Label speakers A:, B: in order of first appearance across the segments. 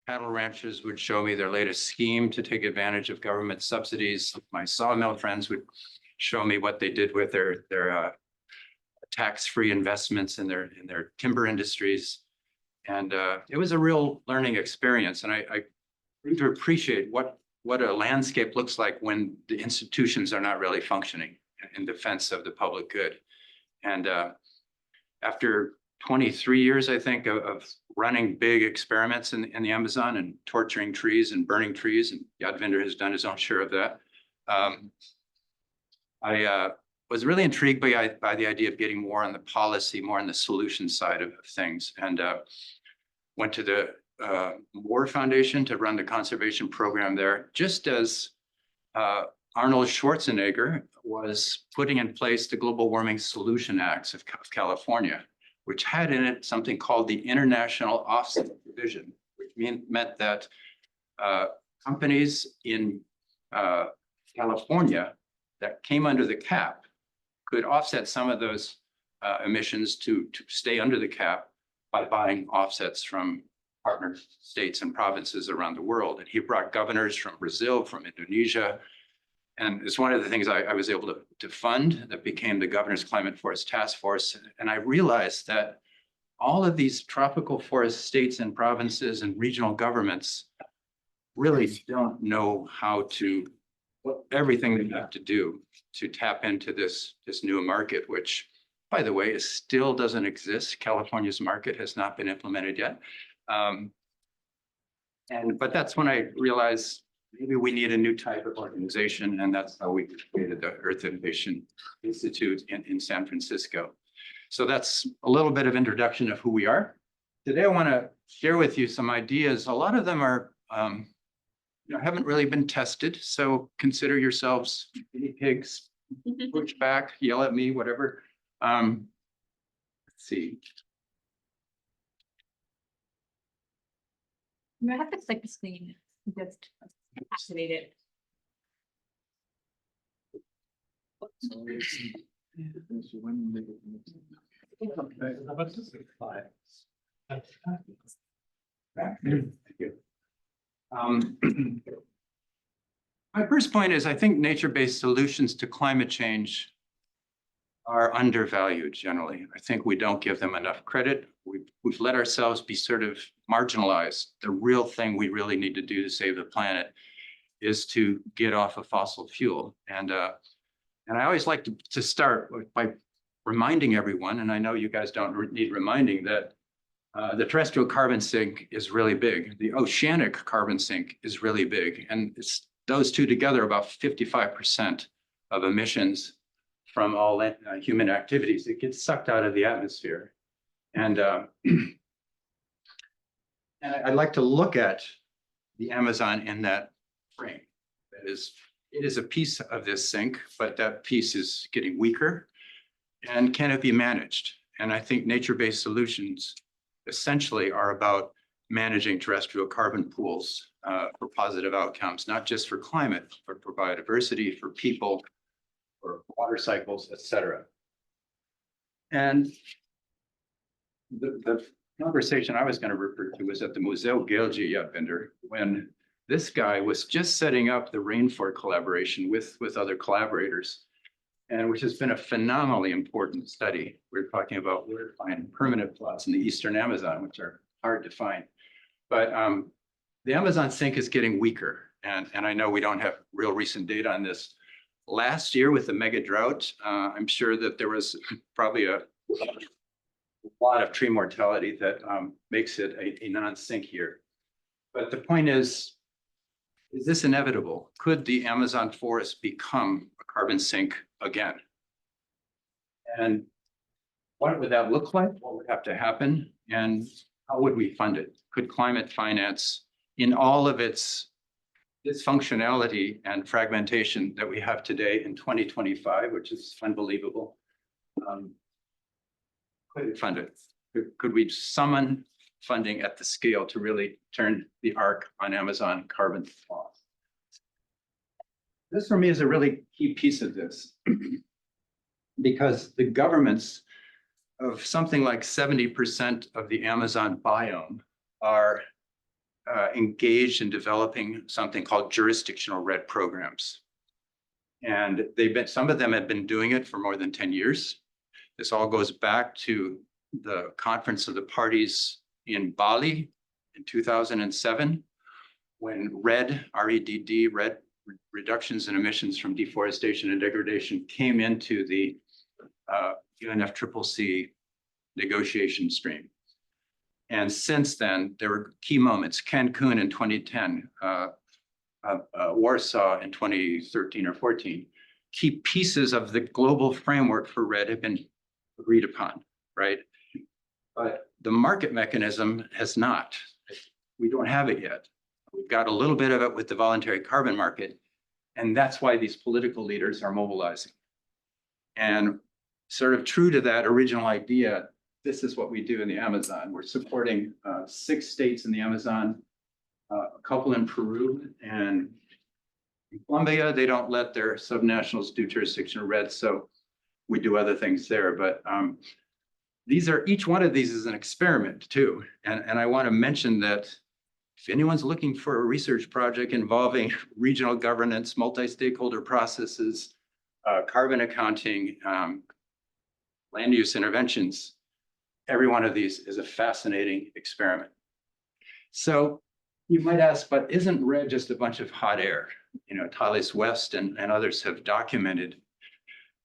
A: cattle ranchers would show me their latest scheme to take advantage of government subsidies. My sawmill friends would show me what they did with their tax-free investments in their timber industries. And it was a real learning experience. And I grew to appreciate what a landscape looks like when the institutions are not really functioning in defense of the public good. And after 23 years, I think, of running big experiments in the Amazon and torturing trees and burning trees, and Yadvinder has done his own share of that. I was really intrigued by the idea of getting more on the policy, more on the solution side of things, and went to the Moore Foundation to run the conservation program there, just as Arnold Schwarzenegger was putting in place the Global Warming Solution Acts of California, which had in it something called the International Offset Provision, which meant that companies in California that came under the cap could offset some of those emissions to stay under the cap by buying offsets from partner states and provinces around the world. And he brought governors from Brazil, from Indonesia. And it's one of the things I was able to fund that became the Governor's Climate Forest Task Force. And I realized that all of these tropical forest states and provinces and regional governments really don't know how to, everything they have to do to tap into this new market, which, by the way, still doesn't exist. California's market has not been implemented yet. But that's when I realized maybe we need a new type of organization, and that's how we created the Earth Innovation Institute in San Francisco. So that's a little bit of introduction of who we are. Today, I want to share with you some ideas. A lot of them are haven't really been tested, so consider yourselves guinea pigs. Push back, yell at me, whatever. Let's see.
B: You have to click the screen, just activate it.
A: My first point is I think nature-based solutions to climate change are undervalued generally. I think we don't give them enough credit. We've let ourselves be sort of marginalized. The real thing we really need to do to save the planet is to get off of fossil fuel. And I always like to start by reminding everyone, and I know you guys don't need reminding, that the terrestrial carbon sink is really big. The oceanic carbon sink is really big. And it's those two together, about 55% of emissions from all human activities. It gets sucked out of the atmosphere. And I'd like to look at the Amazon in that frame. That is, it is a piece of this sink, but that piece is getting weaker. And can it be managed? And I think nature-based solutions essentially are about managing terrestrial carbon pools for positive outcomes, not just for climate, but for biodiversity, for people, for water cycles, et cetera. And the conversation I was going to refer to was at the Museo Gelji Yadvinder, when this guy was just setting up the Rainforest collaboration with other collaborators, and which has been a phenomenally important study. We're talking about where to find permanent plots in the Eastern Amazon, which are hard to find. But the Amazon sink is getting weaker. And I know we don't have real recent data on this. Last year with the mega drought, I'm sure that there was probably a lot of tree mortality that makes it a non-sink here. But the point is this inevitable? Could the Amazon forest become a carbon sink again? And what would that look like? What would have to happen? And how would we fund it? Could climate finance, in all of its dysfunctionality and fragmentation that we have today in 2025, which is unbelievable, could it fund it? Could we summon funding at the scale to really turn the arc on Amazon carbon off? This for me is a really key piece of this, because the governments of something like 70% of the Amazon biome are engaged in developing something called jurisdictional RED programs. And some of them have been doing it for more than 10 years. This all goes back to the Conference of the Parties in Bali in 2007, when RED, R-E-D-D, RED, reductions in emissions from deforestation and degradation, came into the UNFCCC negotiation stream. And since then, there were key moments: Cancun in 2010, Warsaw in 2013 or 14. Key pieces of the global framework for RED have been agreed upon, right? But the market mechanism has not. We don't have it yet. We've got a little bit of it with the voluntary carbon market, and that's why these political leaders are mobilizing. And sort of true to that original idea, this is what we do in the Amazon. We're supporting 6 states in the Amazon, a couple in Peru, and in Colombia, they don't let their subnationals do jurisdictional RED, so we do other things there. But each one of these is an experiment too. And I want to mention that if anyone's looking for a research project involving regional governance, multi-stakeholder processes, carbon accounting, land use interventions, every one of these is a fascinating experiment. So you might ask, but isn't RED just a bunch of hot air? You know, Thales West and others have documented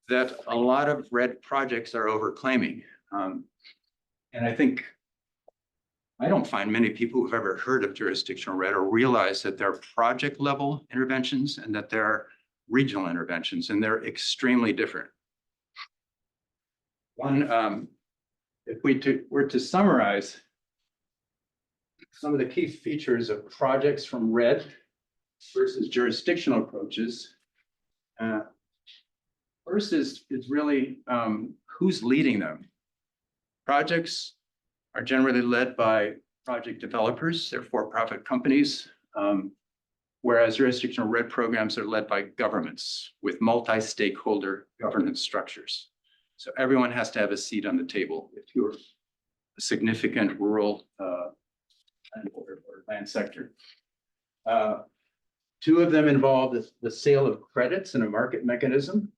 A: that a lot of RED projects are overclaiming. And I don't find many people who've ever heard of jurisdictional RED or realize that there are project level interventions and that there are regional interventions, and they're extremely different. If we were to summarize some of the key features of projects from RED versus jurisdictional approaches, first is really who's leading them. Projects are generally led by project developers. They're for-profit companies, whereas jurisdictional RED programs are led by governments with multi-stakeholder governance structures. So everyone has to have a seat on the table if you're a significant rural or land sector. 2 of them involve the sale of credits and a market mechanism.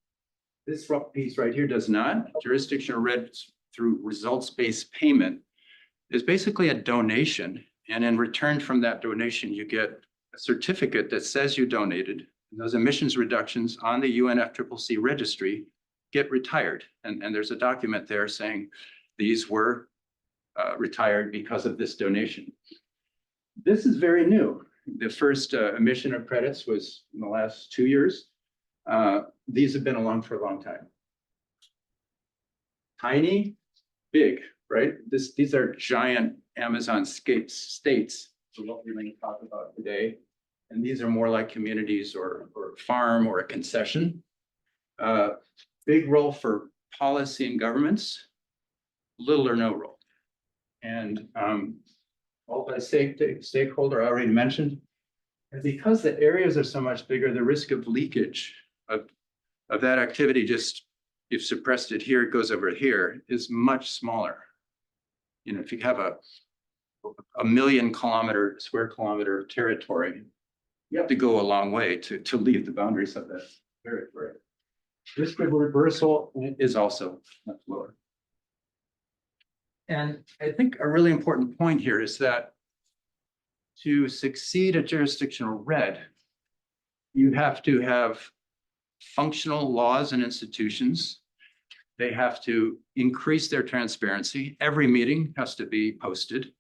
A: This piece right here does not. Jurisdictional RED through results-based payment is basically a donation. And in return from that donation, you get a certificate that says you donated. And those emissions reductions on the UNFCCC registry get retired. And there's a document there saying these were retired because of this donation. This is very new. The first emission of credits was in the last 2 years. These have been along for a long time. Tiny, big, right? These are giant Amazon states, so what we're going to talk about today. And these are more like communities or farm or a concession. Big role for policy and governments, little or no role. And all by stakeholder I already mentioned. And because the areas are so much bigger, the risk of leakage of that activity, just you've suppressed it here, it goes over here, is much smaller. You know, if you have a 1 million square kilometer territory, you have to go a long way to leave the boundaries of that territory. Risk of reversal is also much lower. And I think a really important point here is that to succeed at jurisdictional RED, you have to have functional laws and institutions. They have to increase their transparency. Every meeting has to be posted.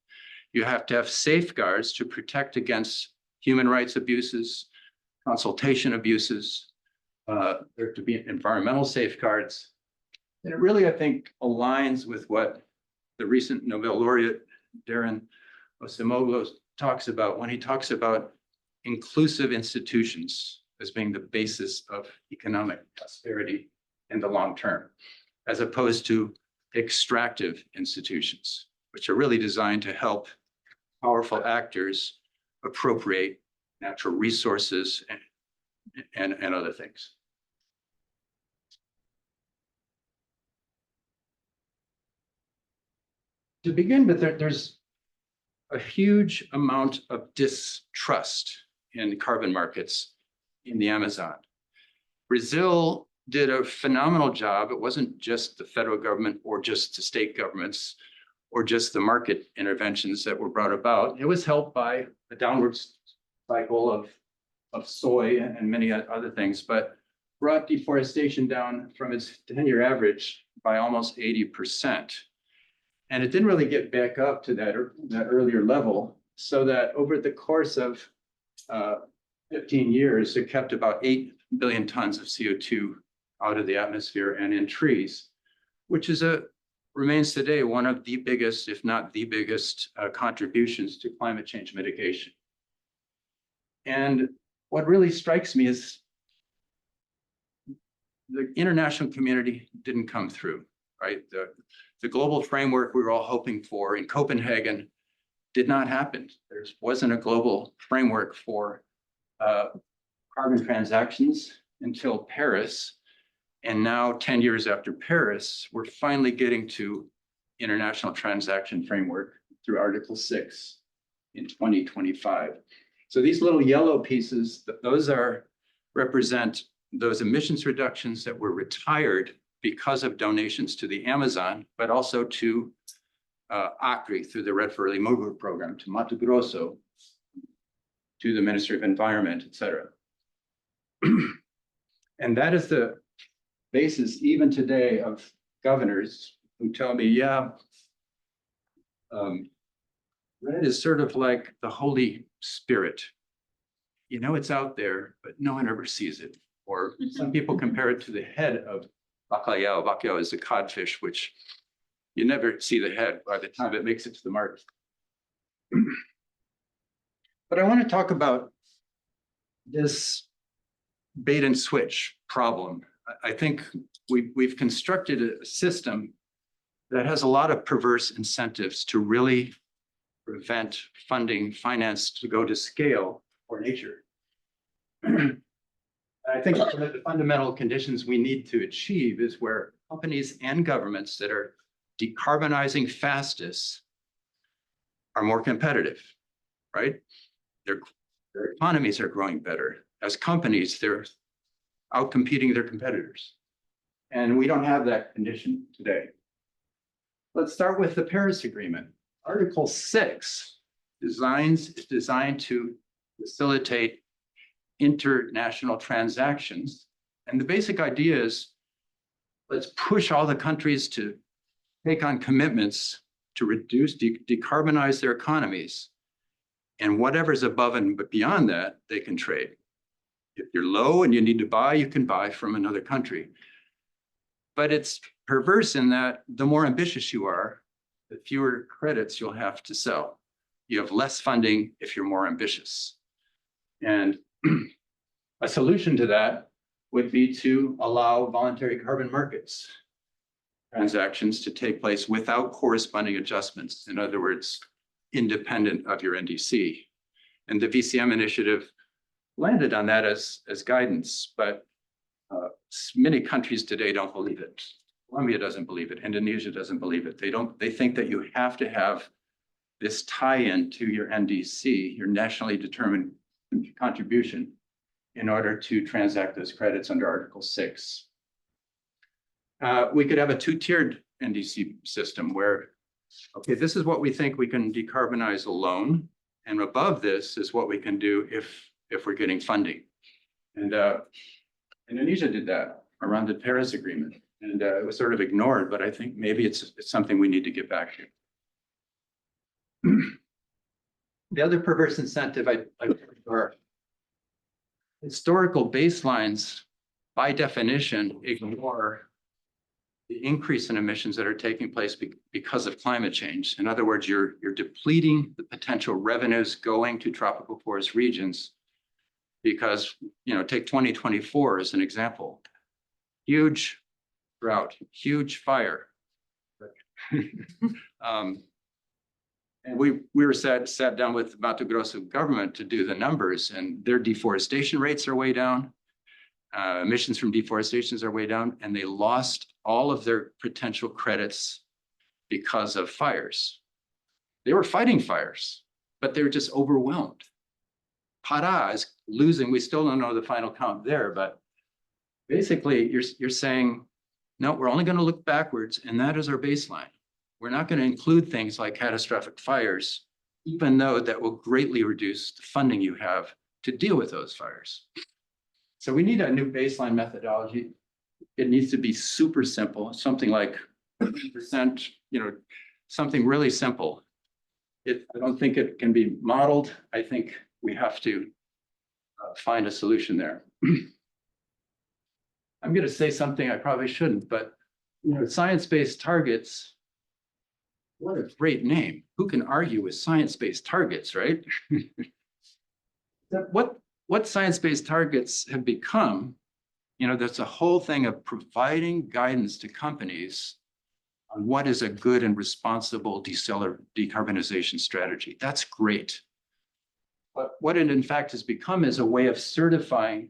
A: You have to have safeguards to protect against human rights abuses, consultation abuses. There have to be environmental safeguards. And it really, I think, aligns with what the recent Nobel laureate, Darren Osemoglu, talks about when he talks about inclusive institutions as being the basis of economic prosperity in the long term, as opposed to extractive institutions, which are really designed to help powerful actors appropriate natural resources and other things. To begin with, there's a huge amount of distrust in carbon markets in the Amazon. Brazil did a phenomenal job. It wasn't just the federal government or just the state governments or just the market interventions that were brought about. It was helped by a downward cycle of soy and many other things, but brought deforestation down from its 10-year average by almost 80%. And it didn't really get back up to that earlier level, so that over the course of 15 years, it kept about 8 billion tons of CO2 out of the atmosphere and in trees, which is remains today one of the biggest, if not the biggest, contributions to climate change mitigation. And what really strikes me is the international community didn't come through, right? The global framework we were all hoping for in Copenhagen did not happen. There wasn't a global framework for carbon transactions until Paris. And now 10 years after Paris, we're finally getting to international transaction framework through Article 6 in 2025. So these little yellow pieces, those represent those emissions reductions that were retired because of donations to the Amazon, but also to Acre through the Red for Early Mover program, to Mato Grosso, to the Ministry of Environment, et cetera. And that is the basis even today of governors who tell me, yeah, red is sort of like the Holy Spirit. You know, it's out there, but no one ever sees it. Or some people compare it to the head of bacalhau. Bacalhau is a codfish, which you never see the head by the time it makes it to the market. But I want to talk about this bait and switch problem. I think we've constructed a system that has a lot of perverse incentives to really prevent funding, finance to go to scale for nature. I think one of the fundamental conditions we need to achieve is where companies and governments that are decarbonizing fastest are more competitive, right? Their economies are growing better. As companies, they're outcompeting their competitors. And we don't have that condition today. Let's start with the Paris Agreement. Article 6 is designed to facilitate international transactions. And the basic idea is, let's push all the countries to take on commitments to reduce, decarbonize their economies. And whatever's above and beyond that, they can trade. If you're low and you need to buy, you can buy from another country. But it's perverse in that the more ambitious you are, the fewer credits you'll have to sell. You have less funding if you're more ambitious. And a solution to that would be to allow voluntary carbon markets transactions to take place without corresponding adjustments. In other words, independent of your NDC. And the VCM initiative landed on that as guidance, but many countries today don't believe it. Colombia doesn't believe it. Indonesia doesn't believe it. They think that you have to have this tie-in to your NDC, your nationally determined contribution, in order to transact those credits under Article 6. We could have a two-tiered NDC system where, okay, this is what we think we can decarbonize alone, and above this is what we can do if we're getting funding. And Indonesia did that around the Paris Agreement, and it was sort of ignored, but I think maybe it's something we need to get back to. The other perverse incentive are historical baselines, by definition, ignore the increase in emissions that are taking place because of climate change. In other words, you're depleting the potential revenues going to tropical forest regions because, you know, take 2024 as an example. Huge drought, huge fire. And we were sat down with the Mato Grosso government to do the numbers, and their deforestation rates are way down. Emissions from deforestation are way down, and they lost all of their potential credits because of fires. They were fighting fires, but they were just overwhelmed. Pará is losing. We still don't know the final count there, but basically you're saying, no, we're only going to look backwards, and that is our baseline. We're not going to include things like catastrophic fires, even though that will greatly reduce the funding you have to deal with those fires. So we need a new baseline methodology. It needs to be super simple, something like 30%, something really simple. I don't think it can be modeled. I think we have to find a solution there. I'm going to say something I probably shouldn't, but science-based targets, what a great name. Who can argue with science-based targets, right? What science-based targets have become, that's a whole thing of providing guidance to companies on what is a good and responsible decarbonization strategy. That's great. But what it in fact has become is a way of certifying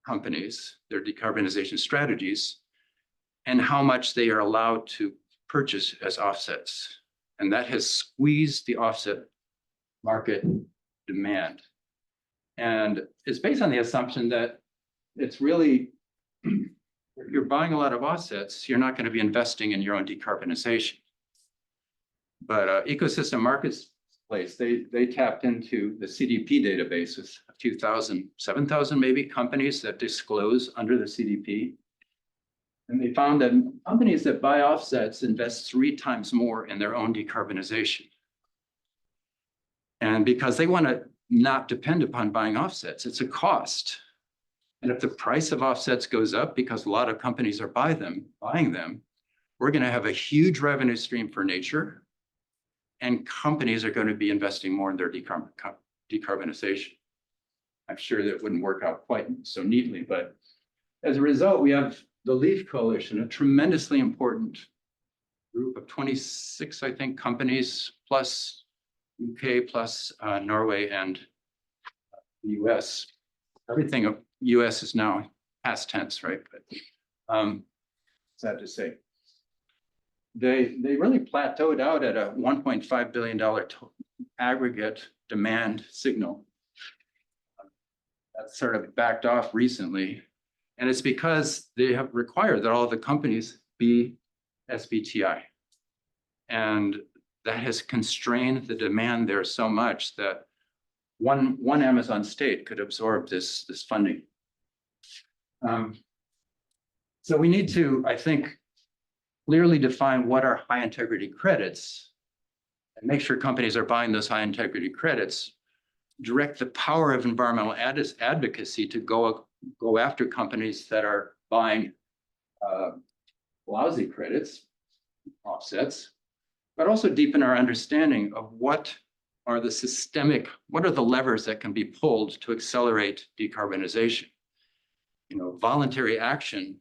A: companies, their decarbonization strategies, and how much they are allowed to purchase as offsets. And that has squeezed the offset market demand. And it's based on the assumption that it's really, if you're buying a lot of offsets, you're not going to be investing in your own decarbonization. But Ecosystem Marketplace, they tapped into the CDP databases of 2,000, 7,000 maybe companies that disclose under the CDP. And they found that companies that buy offsets invest 3 times more in their own decarbonization. And because they want to not depend upon buying offsets, it's a cost. And if the price of offsets goes up because a lot of companies are buying them, we're going to have a huge revenue stream for nature, and companies are going to be investing more in their decarbonization. I'm sure that wouldn't work out quite so neatly, but as a result, we have the LEAF Coalition, a tremendously important group of 26, I think, companies, plus UK, plus Norway and the US. Everything of US is now past tense, right? But sad to say. They really plateaued out at a $1.5 billion aggregate demand signal. That's sort of backed off recently. And it's because they have required that all the companies be SBTI. And that has constrained the demand there so much that one Amazon state could absorb this funding. So we need to, I think, clearly define what are high integrity credits and make sure companies are buying those high integrity credits, direct the power of environmental advocacy to go after companies that are buying lousy credits, offsets, but also deepen our understanding of what are the levers that can be pulled to accelerate decarbonization. Voluntary action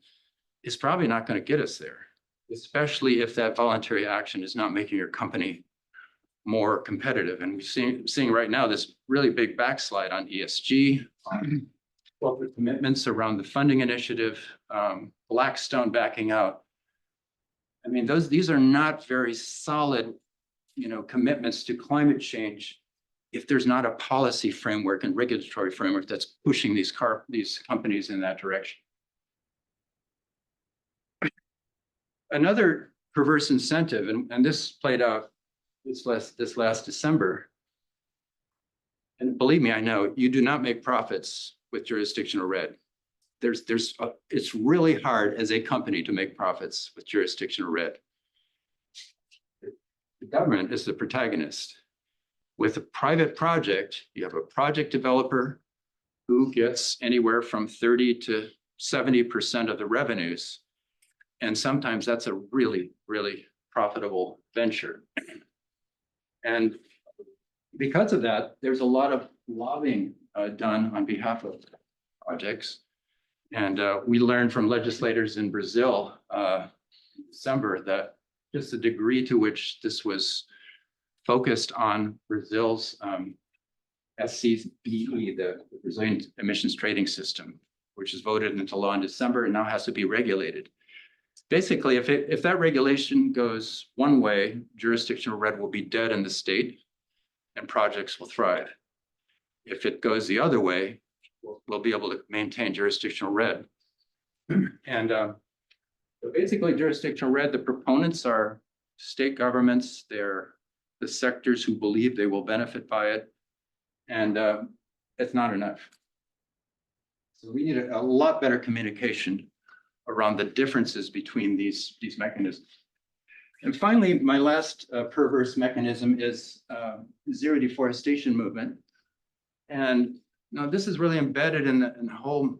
A: is probably not going to get us there, especially if that voluntary action is not making your company more competitive. And we're seeing right now this really big backslide on ESG, corporate commitments around the funding initiative, Blackstone backing out. I mean, these are not very solid, commitments to climate change if there's not a policy framework and regulatory framework that's pushing these companies in that direction. Another perverse incentive, and this played out this last December. And believe me, I know you do not make profits with jurisdictional red. It's really hard as a company to make profits with jurisdictional red. The government is the protagonist. With a private project, you have a project developer who gets anywhere from 30 to 70% of the revenues. And sometimes that's a really, really profitable venture. And because of that, there's a lot of lobbying done on behalf of projects. And we learned from legislators in Brazil in December that just the degree to which this was focused on Brazil's SCBE, the Brazilian Emissions Trading System, which is voted into law in December and now has to be regulated. Basically, if that regulation goes one way, jurisdictional red will be dead in the state and projects will thrive. If it goes the other way, we'll be able to maintain jurisdictional red. And so basically jurisdictional red, the proponents are state governments, they're the sectors who believe they will benefit by it. And it's not enough. So we need a lot better communication around the differences between these mechanisms. And finally, my last perverse mechanism is zero deforestation movement. And now this is really embedded in the whole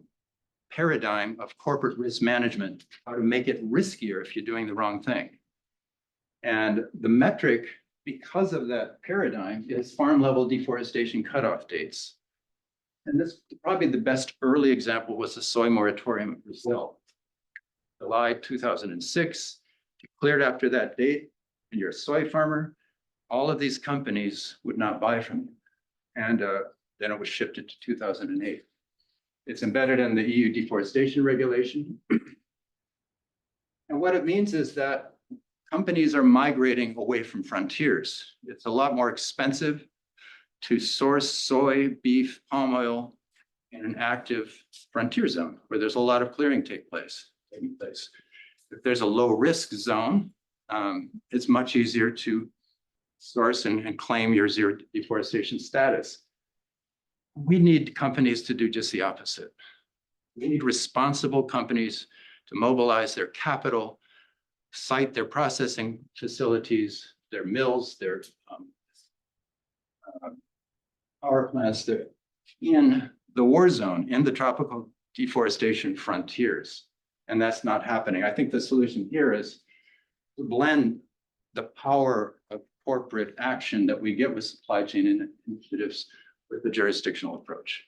A: paradigm of corporate risk management, how to make it riskier if you're doing the wrong thing. And the metric, because of that paradigm, is farm level deforestation cutoff dates. And this probably the best early example was the soy moratorium in Brazil. July 2006, declared after that date, and you're a soy farmer, all of these companies would not buy from you. And then it was shifted to 2008. It's embedded in the EU deforestation regulation. And what it means is that companies are migrating away from frontiers. It's a lot more expensive to source soy, beef, palm oil in an active frontier zone where there's a lot of clearing taking place. If there's a low risk zone, it's much easier to source and claim your zero deforestation status. We need companies to do just the opposite. We need responsible companies to mobilize their capital, site their processing facilities, their mills, their power plants in the war zone, in the tropical deforestation frontiers. And that's not happening. I think the solution here is to blend the power of corporate action that we get with supply chain initiatives with the jurisdictional approach.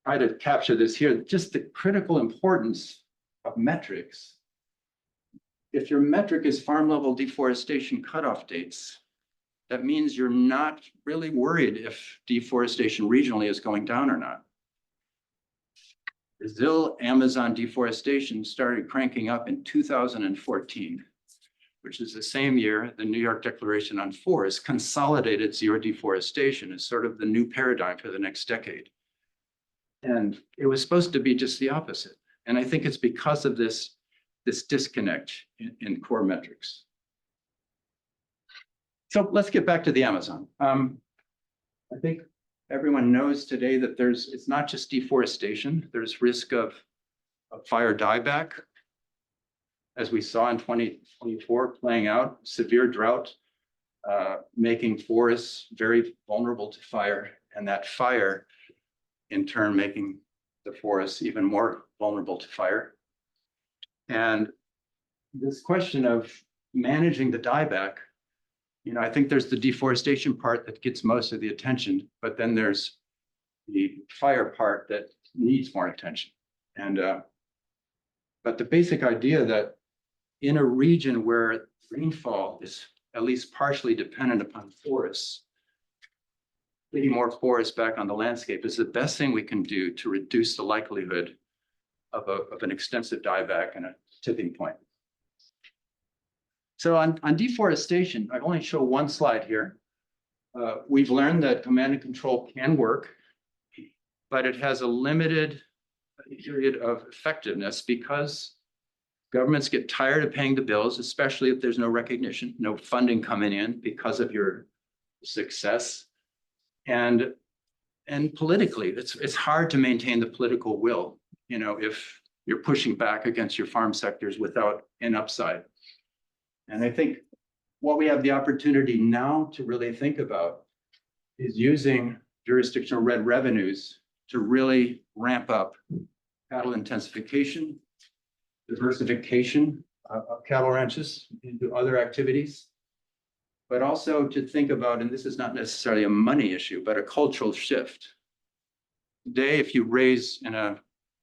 A: Try to capture this here, just the critical importance of metrics. If your metric is farm level deforestation cutoff dates, that means you're not really worried if deforestation regionally is going down or not. Brazil Amazon deforestation started cranking up in 2014, which is the same year the New York Declaration on Forests consolidated zero deforestation as sort of the new paradigm for the next decade. And it was supposed to be just the opposite. And I think it's because of this disconnect in core metrics. So let's get back to the Amazon. I think everyone knows today that it's not just deforestation, there's risk of fire dieback, as we saw in 2024 playing out, severe drought, making forests very vulnerable to fire, and that fire in turn making the forests even more vulnerable to fire. And this question of managing the dieback, I think there's the deforestation part that gets most of the attention, but then there's the fire part that needs more attention. And but the basic idea that in a region where rainfall is at least partially dependent upon forests, putting more forests back on the landscape is the best thing we can do to reduce the likelihood of an extensive dieback and a tipping point. So on deforestation, I only show one slide here. We've learned that command and control can work, but it has a limited period of effectiveness because governments get tired of paying the bills, especially if there's no recognition, no funding coming in because of your success. And politically, it's hard to maintain the political will, if you're pushing back against your farm sectors without an upside. And I think what we have the opportunity now to really think about is using jurisdictional red revenues to really ramp up cattle intensification, diversification of cattle ranches into other activities, but also to think about, and this is not necessarily a money issue, but a cultural shift. Today, if you raise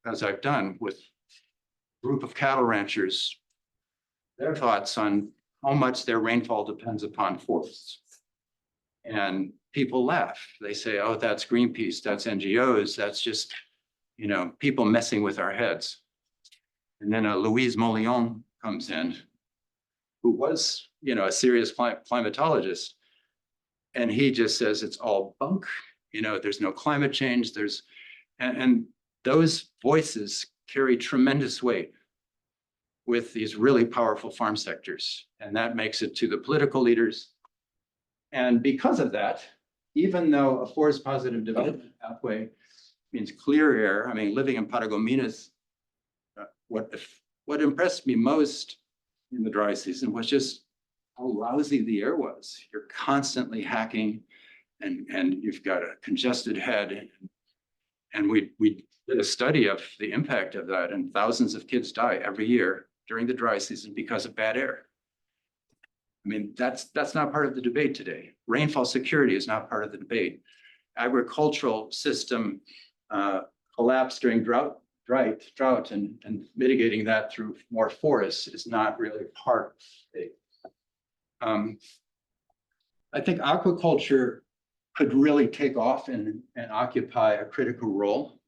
A: as I've done with a group of cattle ranchers, their thoughts on how much their rainfall depends upon forests. And people laugh. They say, oh, that's Greenpeace, that's NGOs, that's just, people messing with our heads. And then Louise Molion comes in, who was, a serious climatologist. And he just says it's all bunk, there's no climate change, and those voices carry tremendous weight with these really powerful farm sectors. And that makes it to the political leaders. And because of that, even though a forest positive development pathway means clear air, I mean, living in Paragominas, what impressed me most in the dry season was just how lousy the air was. You're constantly hacking and you've got a congested head. And we did a study of the impact of that, and thousands of kids die every year during the dry season because of bad air. I mean, that's not part of the debate today. Rainfall security is not part of the debate. Agricultural system collapse during drought and mitigating that through more forests is not really part of the debate. I think aquaculture could really take off and occupy a critical role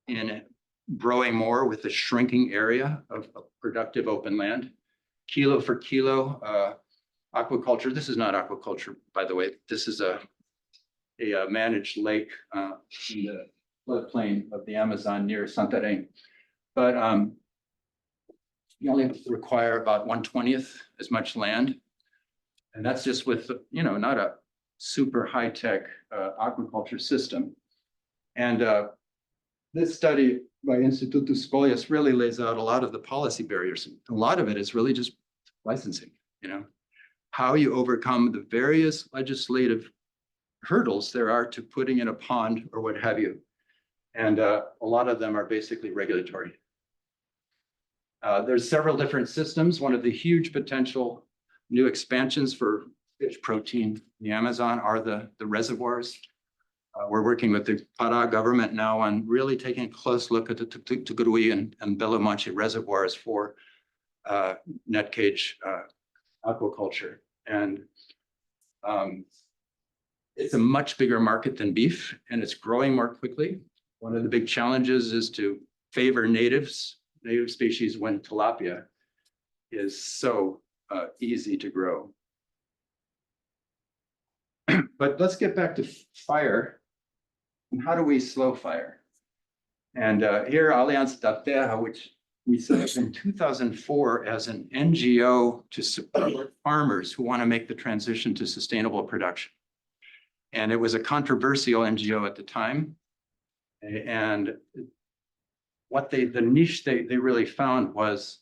A: in growing more with the shrinking area of productive open land. Kilo for kilo, aquaculture. This is not aquaculture, by the way. This is a managed lake in the floodplain of the Amazon near Santarém. But you only require about 1/20th as much land. And that's just with, not a super high-tech aquaculture system. And this study by Instituto Escolhas really lays out a lot of the policy barriers. A lot of it is really just licensing, how you overcome the various legislative hurdles there are to putting in a pond or what have you. And a lot of them are basically regulatory. There's several different systems. One of the huge potential new expansions for fish protein in the Amazon are the reservoirs. We're working with the Pará government now on really taking a close look at the Tucuruí and Belo Monte reservoirs for net cage aquaculture. And it's a much bigger market than beef, and it's growing more quickly. One of the big challenges is to favor native species when tilapia is so easy to grow. But let's get back to fire. And how do we slow fire? And here, Aliança da Terra, which we set up in 2004 as an NGO to support farmers who want to make the transition to sustainable production. And it was a controversial NGO at the time. And the niche they really found was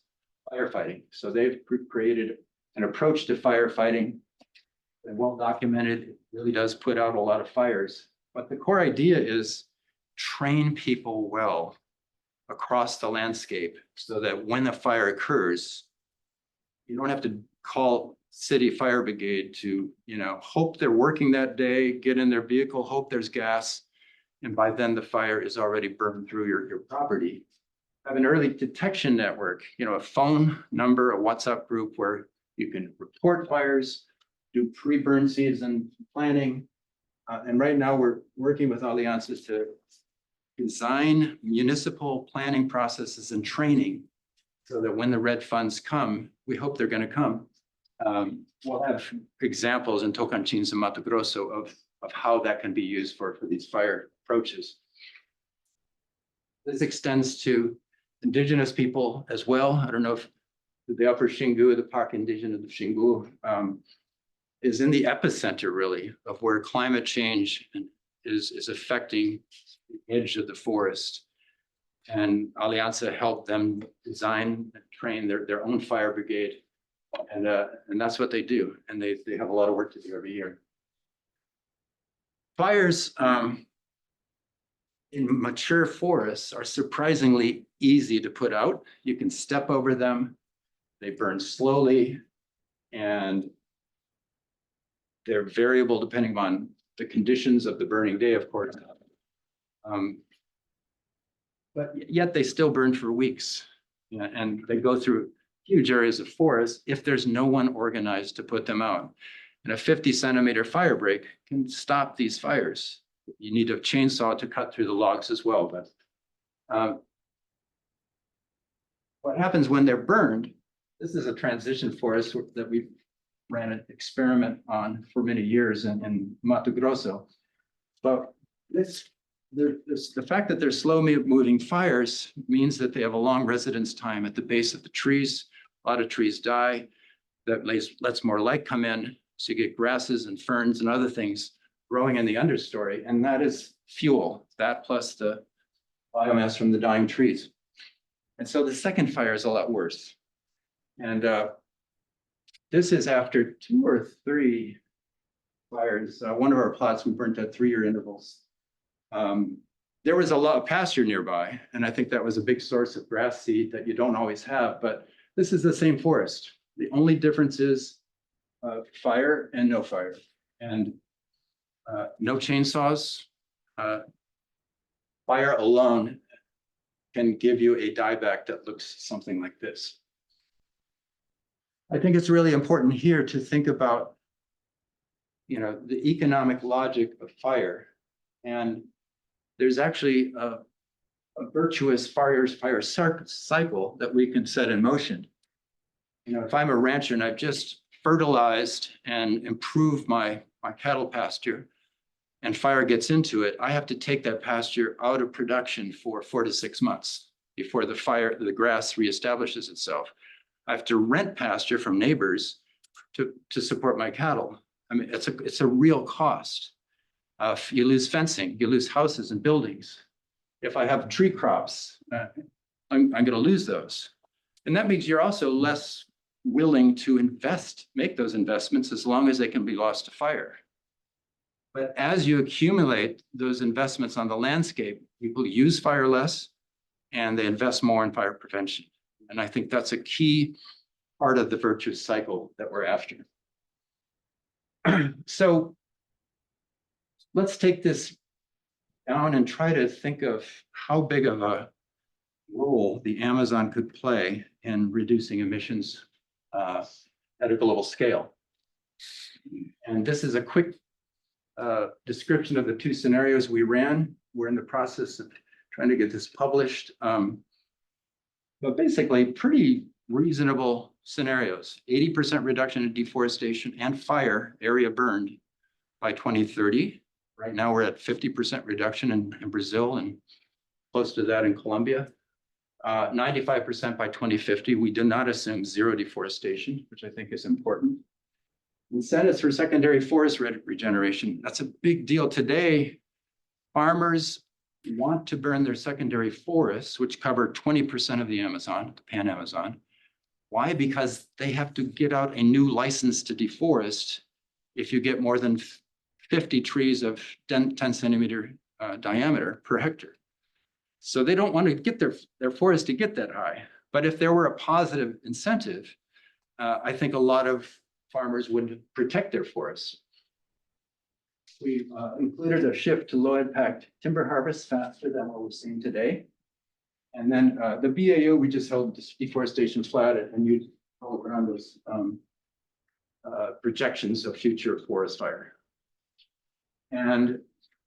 A: firefighting. So they've created an approach to firefighting and well documented. It really does put out a lot of fires. But the core idea is train people well across the landscape so that when the fire occurs, you don't have to call city fire brigade to, hope they're working that day, get in their vehicle, hope there's gas. And by then the fire is already burned through your property. Have an early detection network, a phone number, a WhatsApp group where you can report fires, do pre-burn season planning. And right now we're working with Alianças to design municipal planning processes and training so that when the red funds come, we hope they're going to come. We'll have examples in Tocantins and Mato Grosso of how that can be used for these fire approaches. This extends to indigenous people as well. I don't know if the Upper Xingu, the Park Indigenous of Xingu, is in the epicenter really of where climate change is affecting the edge of the forest. And Aliança helped them design and train their own fire brigade. And that's what they do. And they have a lot of work to do every year. Fires in mature forests are surprisingly easy to put out. You can step over them. They burn slowly, and they're variable depending on the conditions of the burning day, of course. But yet they still burn for weeks, and they go through huge areas of forest if there's no one organized to put them out. And a 50-centimeter fire break can stop these fires. You need a chainsaw to cut through the logs as well. But what happens when they're burned, this is a transition forest that we ran an experiment on for many years in Mato Grosso. But the fact that they're slow moving fires means that they have a long residence time at the base of the trees. A lot of trees die. That lets more light come in. So you get grasses and ferns and other things growing in the understory. And that is fuel, that plus the biomass from the dying trees. And so the second fire is a lot worse. And this is after 2 or 3 fires. One of our plots we burnt at 3-year intervals. There was a lot of pasture nearby, and I think that was a big source of grass seed that you don't always have, but this is the same forest. The only difference is fire and no fire, and no chainsaws. Fire alone can give you a dieback that looks something like this. I think it's really important here to think about, the economic logic of fire. And there's actually a virtuous fire cycle that we can set in motion. If I'm a rancher and I've just fertilized and improved my cattle pasture, and fire gets into it, I have to take that pasture out of production for 4 to 6 months before the grass reestablishes itself. I have to rent pasture from neighbors to support my cattle. I mean, it's a real cost. You lose fencing, you lose houses and buildings. If I have tree crops, I'm going to lose those. And that means you're also less willing to make those investments as long as they can be lost to fire. But as you accumulate those investments on the landscape, people use fire less and they invest more in fire prevention. And I think that's a key part of the virtuous cycle that we're after. So let's take this down and try to think of how big of a role the Amazon could play in reducing emissions at a global scale. And this is a quick description of the 2 scenarios we ran. We're in the process of trying to get this published. But basically, pretty reasonable scenarios. 80% reduction in deforestation and fire area burned by 2030. Right now, we're at 50% reduction in Brazil and close to that in Colombia. 95% by 2050. We do not assume zero deforestation, which I think is important. Incentives for secondary forest regeneration. That's a big deal today. Farmers want to burn their secondary forests, which cover 20% of the Amazon, the Pan Amazon. Why? Because they have to get out a new license to deforest if you get more than 50 trees of 10 centimeter diameter per hectare. So they don't want to get their forest to get that high. But if there were a positive incentive, I think a lot of farmers would protect their forests. We've included a shift to low impact timber harvest faster than what we're seeing today. And then the BAO, we just held deforestation flat and you all around those projections of future forest fire. And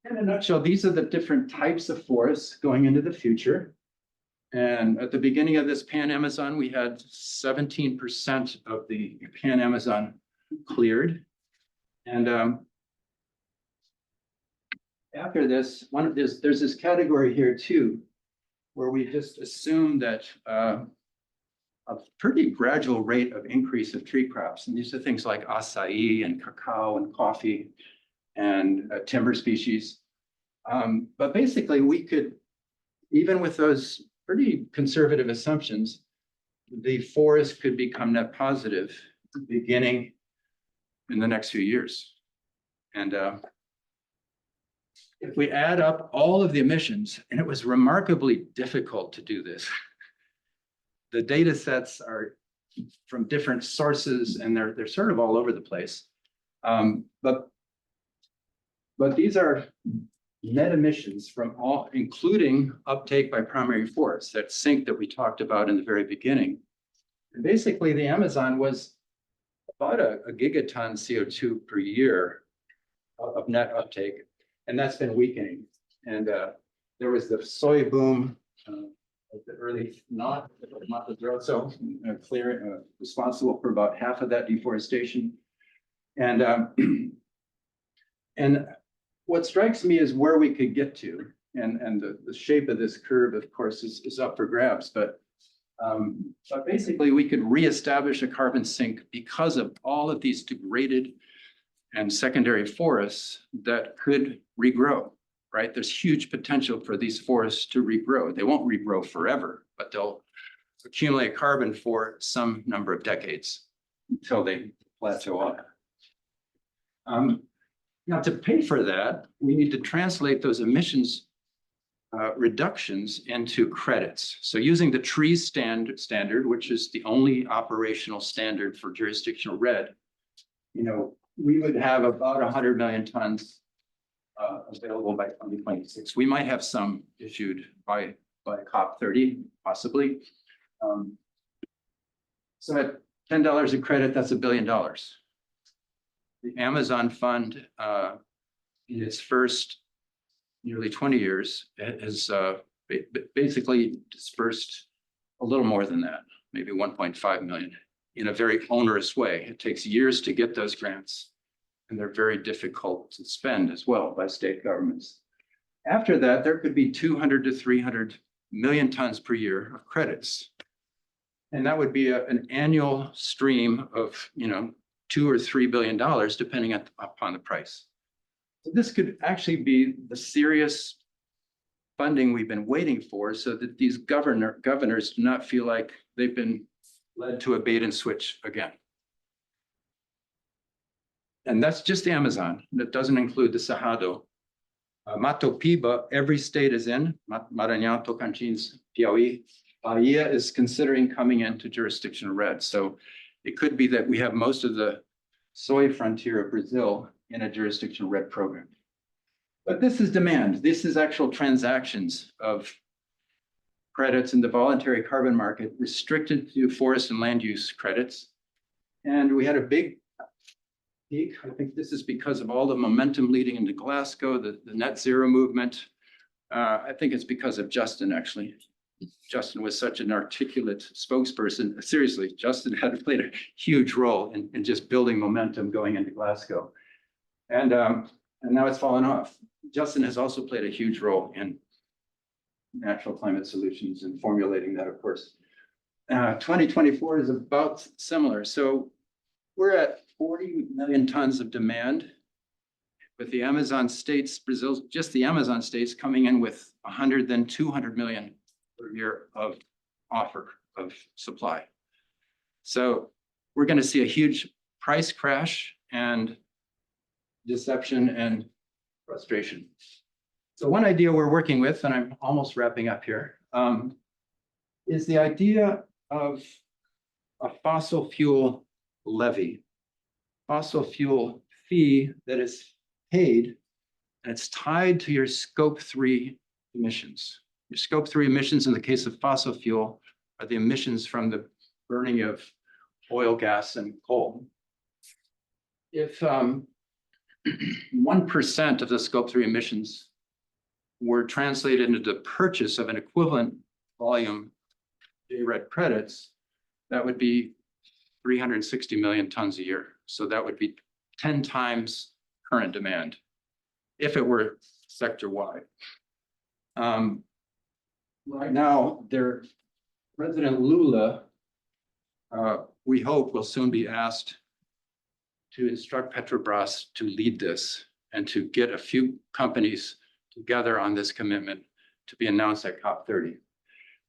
A: in a nutshell, these are the different types of forests going into the future. And at the beginning of this Pan Amazon, we had 17% of the Pan Amazon cleared. And after this, there's this category here too, where we just assume that a pretty gradual rate of increase of tree crops. And these are things like acai and cacao and coffee and timber species. But basically we could, even with those pretty conservative assumptions, the forest could become net positive beginning in the next few years. And if we add up all of the emissions, and it was remarkably difficult to do this, the data sets are from different sources and they're sort of all over the place. But these are net emissions from all, including uptake by primary forests, that sink that we talked about in the very beginning. And basically, the Amazon was about a gigaton CO2 per year of net uptake, and that's been weakening. And there was the soy boom the early not Mato Grosso, responsible for about half of that deforestation. And and what strikes me is where we could get to, and the shape of this curve, of course, is up for grabs. But basically, we could reestablish a carbon sink because of all of these degraded and secondary forests that could regrow. Right? There's huge potential for these forests to regrow. They won't regrow forever, but they'll accumulate carbon for some number of decades until they plateau off. Now, to pay for that, we need to translate those emissions reductions into credits. So using the trees standard, which is the only operational standard for jurisdictional RED, we would have about 100 million tons available by 2026. We might have some issued by COP30, possibly. So at $10 a credit, that's $1 billion. The Amazon Fund, in its first nearly 20 years, has basically dispersed a little more than that, maybe 1.5 million, in a very onerous way. It takes years to get those grants, and they're very difficult to spend as well by state governments. After that, there could be 200 to 300 million tons per year of credits. And that would be an annual stream of, $2 or $3 billion, depending upon the price. So this could actually be the serious funding we've been waiting for, so that these governors do not feel like they've been led to a bait and switch again. And that's just the Amazon. That doesn't include the Cerrado. Mato Piba, every state is in. Maranhão, Tocantins, Piauí. Bahia is considering coming into jurisdictional RED. So it could be that we have most of the soy frontier of Brazil in a jurisdictional RED program. But this is demand. This is actual transactions of credits in the voluntary carbon market restricted to forest and land use credits. And we had a big peak. I think this is because of all the momentum leading into Glasgow, the net zero movement. I think it's because of Justin, actually. Justin was such an articulate spokesperson. Seriously, Justin had played a huge role in just building momentum going into Glasgow. And now it's fallen off. Justin has also played a huge role in natural climate solutions and formulating that, of course. 2024 is about similar. So we're at 40 million tons of demand, with the Amazon states, Brazil, just the Amazon states coming in with 100, then 200 million per year of offer of supply. So we're going to see a huge price crash and deception and frustration. So one idea we're working with, and I'm almost wrapping up here, is the idea of a fossil fuel levy, fossil fuel fee that is paid, and it's tied to your scope 3 emissions. Your scope 3 emissions in the case of fossil fuel are the emissions from the burning of oil, gas, and coal. If 1% of the scope 3 emissions were translated into the purchase of an equivalent volume JRED credits, that would be 360 million tons a year. So that would be 10 times current demand if it were sector-wide. Right now, President Lula, we hope, will soon be asked to instruct Petrobras to lead this and to get a few companies together on this commitment to be announced at COP30.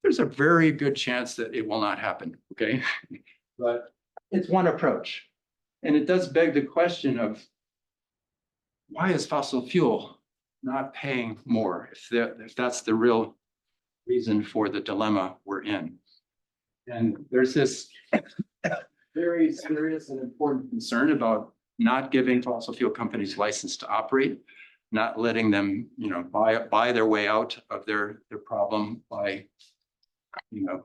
A: There's a very good chance that it will not happen, okay? But it's one approach. And it does beg the question of, why is fossil fuel not paying more if that's the real reason for the dilemma we're in? And there's this very serious and important concern about not giving fossil fuel companies license to operate, not letting them, buy their way out of their problem by,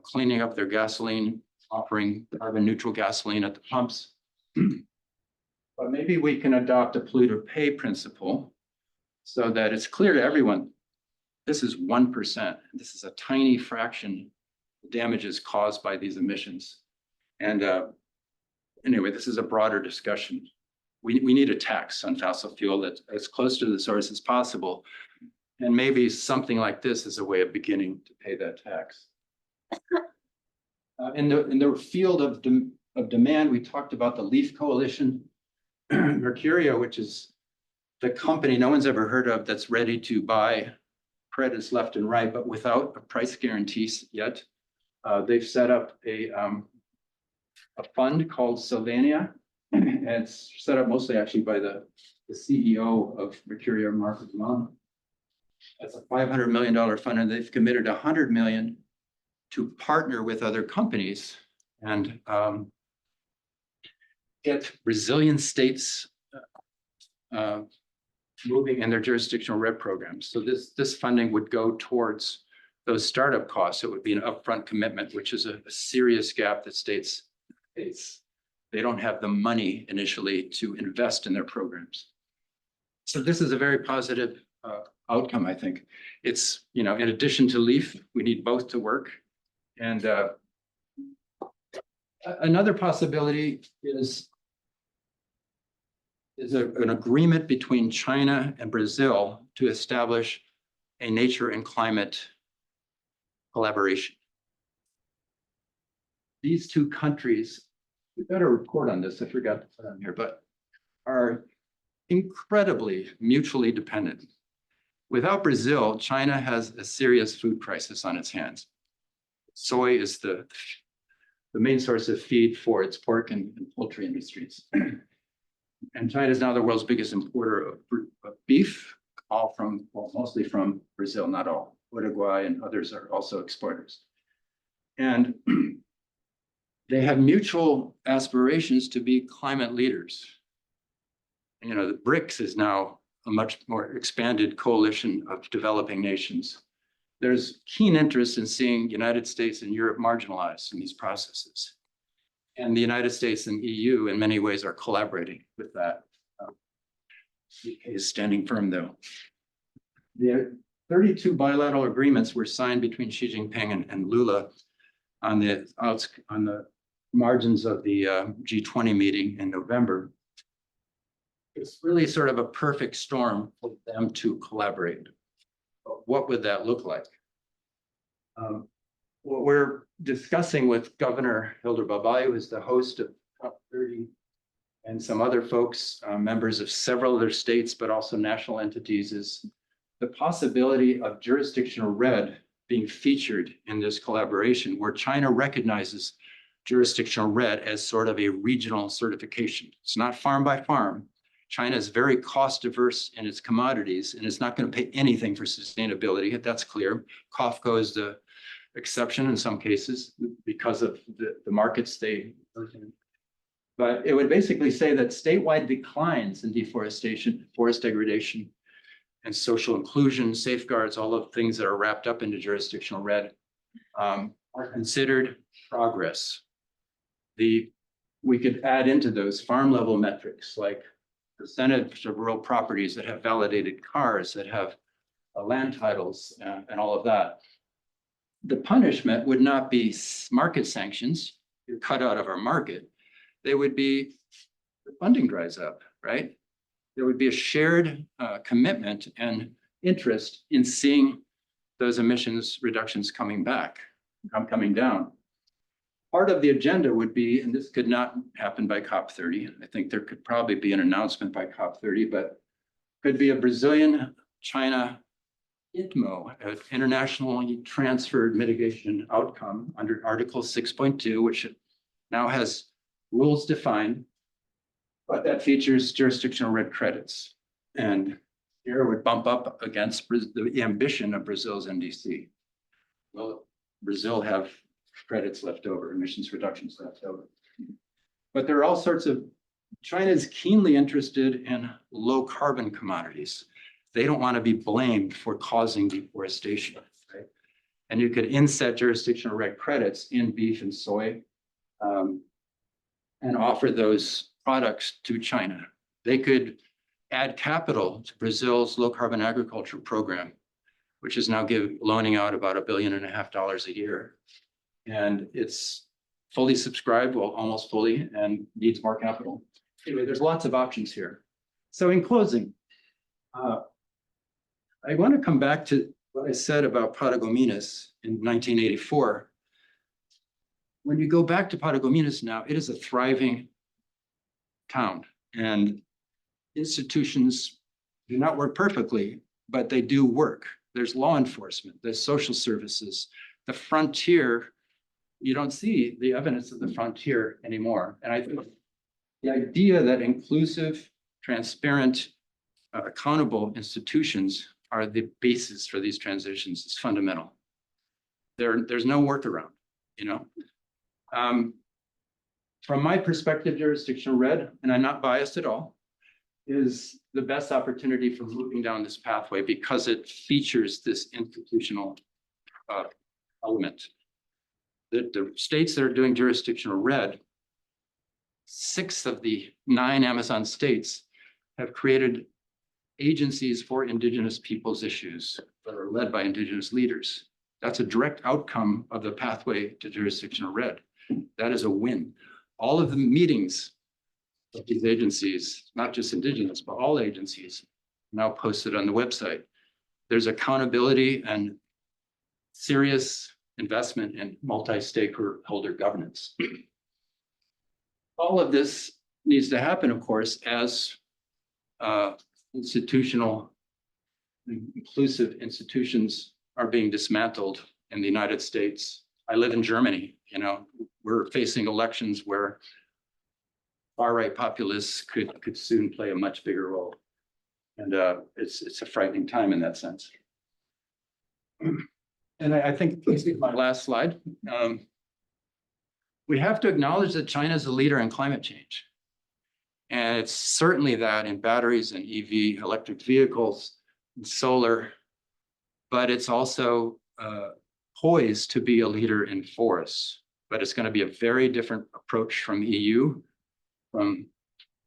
A: cleaning up their gasoline, offering carbon neutral gasoline at the pumps. But maybe we can adopt a polluter pay principle so that it's clear to everyone This is 1%. This is a tiny fraction of damages caused by these emissions. And anyway, this is a broader discussion. We need a tax on fossil fuel that's as close to the source as possible. And maybe something like this is a way of beginning to pay that tax. In the field of demand, we talked about the Leaf Coalition, Mercurio, which is the company no one's ever heard of that's ready to buy credits left and right, but without a price guarantees yet. They've set up a fund called Sylvania, and it's set up mostly actually by the CEO of Mercurio, Mark Lamont. That's a $500 million fund, and they've committed $100 million to partner with other companies and get Brazilian states moving in their jurisdictional RED programs. So this funding would go towards those startup costs. It would be an upfront commitment, which is a serious gap that states face. They don't have the money initially to invest in their programs. So this is a very positive outcome, I think. It's, in addition to LEAF, we need both to work. And another possibility is an agreement between China and Brazil to establish a nature and climate collaboration. These two countries, we better report on this, I forgot to put on here, but are incredibly mutually dependent. Without Brazil, China has a serious food crisis on its hands. Soy is the main source of feed for its pork and poultry industries. And China is now the world's biggest importer of beef, mostly from Brazil, not all. Uruguay and others are also exporters. And they have mutual aspirations to be climate leaders. The BRICS is now a much more expanded coalition of developing nations. There's keen interest in seeing the United States and Europe marginalized in these processes. And the United States and EU in many ways are collaborating with that. UK is standing firm though. The 32 bilateral agreements were signed between Xi Jinping and Lula on the margins of the G20 meeting in November. It's really sort of a perfect storm for them to collaborate. But what would that look like? What we're discussing with Governor Hildur Babai, who is the host of COP30, and some other folks, members of several other states, but also national entities, is the possibility of jurisdictional RED being featured in this collaboration, where China recognizes jurisdictional RED as sort of a regional certification. It's not farm by farm. China is very cost diverse in its commodities, and it's not going to pay anything for sustainability. That's clear. COFCO is the exception in some cases because of the markets they work in. But it would basically say that statewide declines in deforestation, forest degradation, and social inclusion, safeguards, all of things that are wrapped up into jurisdictional RED, are considered progress. We could add into those farm level metrics like percentage of rural properties that have validated cars, that have land titles, and all of that. The punishment would not be market sanctions, you're cut out of our market. They would be the funding dries up, right? There would be a shared commitment and interest in seeing those emissions reductions coming down. Part of the agenda would be, and this could not happen by COP30, I think there could probably be an announcement by COP30, but could be a Brazilian-China ITMO, internationally transferred mitigation outcome under Article 6.2, which now has rules defined, but that features jurisdictional RED credits. And here would bump up against the ambition of Brazil's NDC. Well, Brazil have credits left over, emissions reductions left over. But there are all sorts of, China is keenly interested in low carbon commodities. They don't want to be blamed for causing deforestation, right? And you could inset jurisdictional RED credits in beef and soy and offer those products to China. They could add capital to Brazil's low carbon agriculture program which is now loaning out about $1.5 billion a year. And it's fully subscribed, well, almost fully, and needs more capital. Anyway, there's lots of options here. So in closing, I want to come back to what I said about Paragominas in 1984. When you go back to Paragominas now, it is a thriving town, and institutions do not work perfectly, but they do work. There's law enforcement, there's social services. The frontier, you don't see the evidence of the frontier anymore. And I think the idea that inclusive, transparent, accountable institutions are the basis for these transitions is fundamental. There's no workaround, you know. From my perspective, jurisdictional red, and I'm not biased at all, is the best opportunity for moving down this pathway because it features this institutional element. The states that are doing jurisdictional red, 6 of the 9 Amazon states have created agencies for indigenous people's issues that are led by indigenous leaders. That's a direct outcome of the pathway to jurisdictional red. That is a win. All of the meetings of these agencies, not just indigenous, but all agencies, now posted on the website. There's accountability and serious investment in multi-stakeholder governance. All of this needs to happen, of course, as institutional, inclusive institutions are being dismantled in the United States. I live in Germany, you know, we're facing elections where far-right populists could soon play a much bigger role. And it's a frightening time in that sense. And I think this is my last slide. We have to acknowledge that China is a leader in climate change. And it's certainly that in batteries and EV, electric vehicles, and solar, but it's also poised to be a leader in forests. But it's going to be a very different approach from EU, from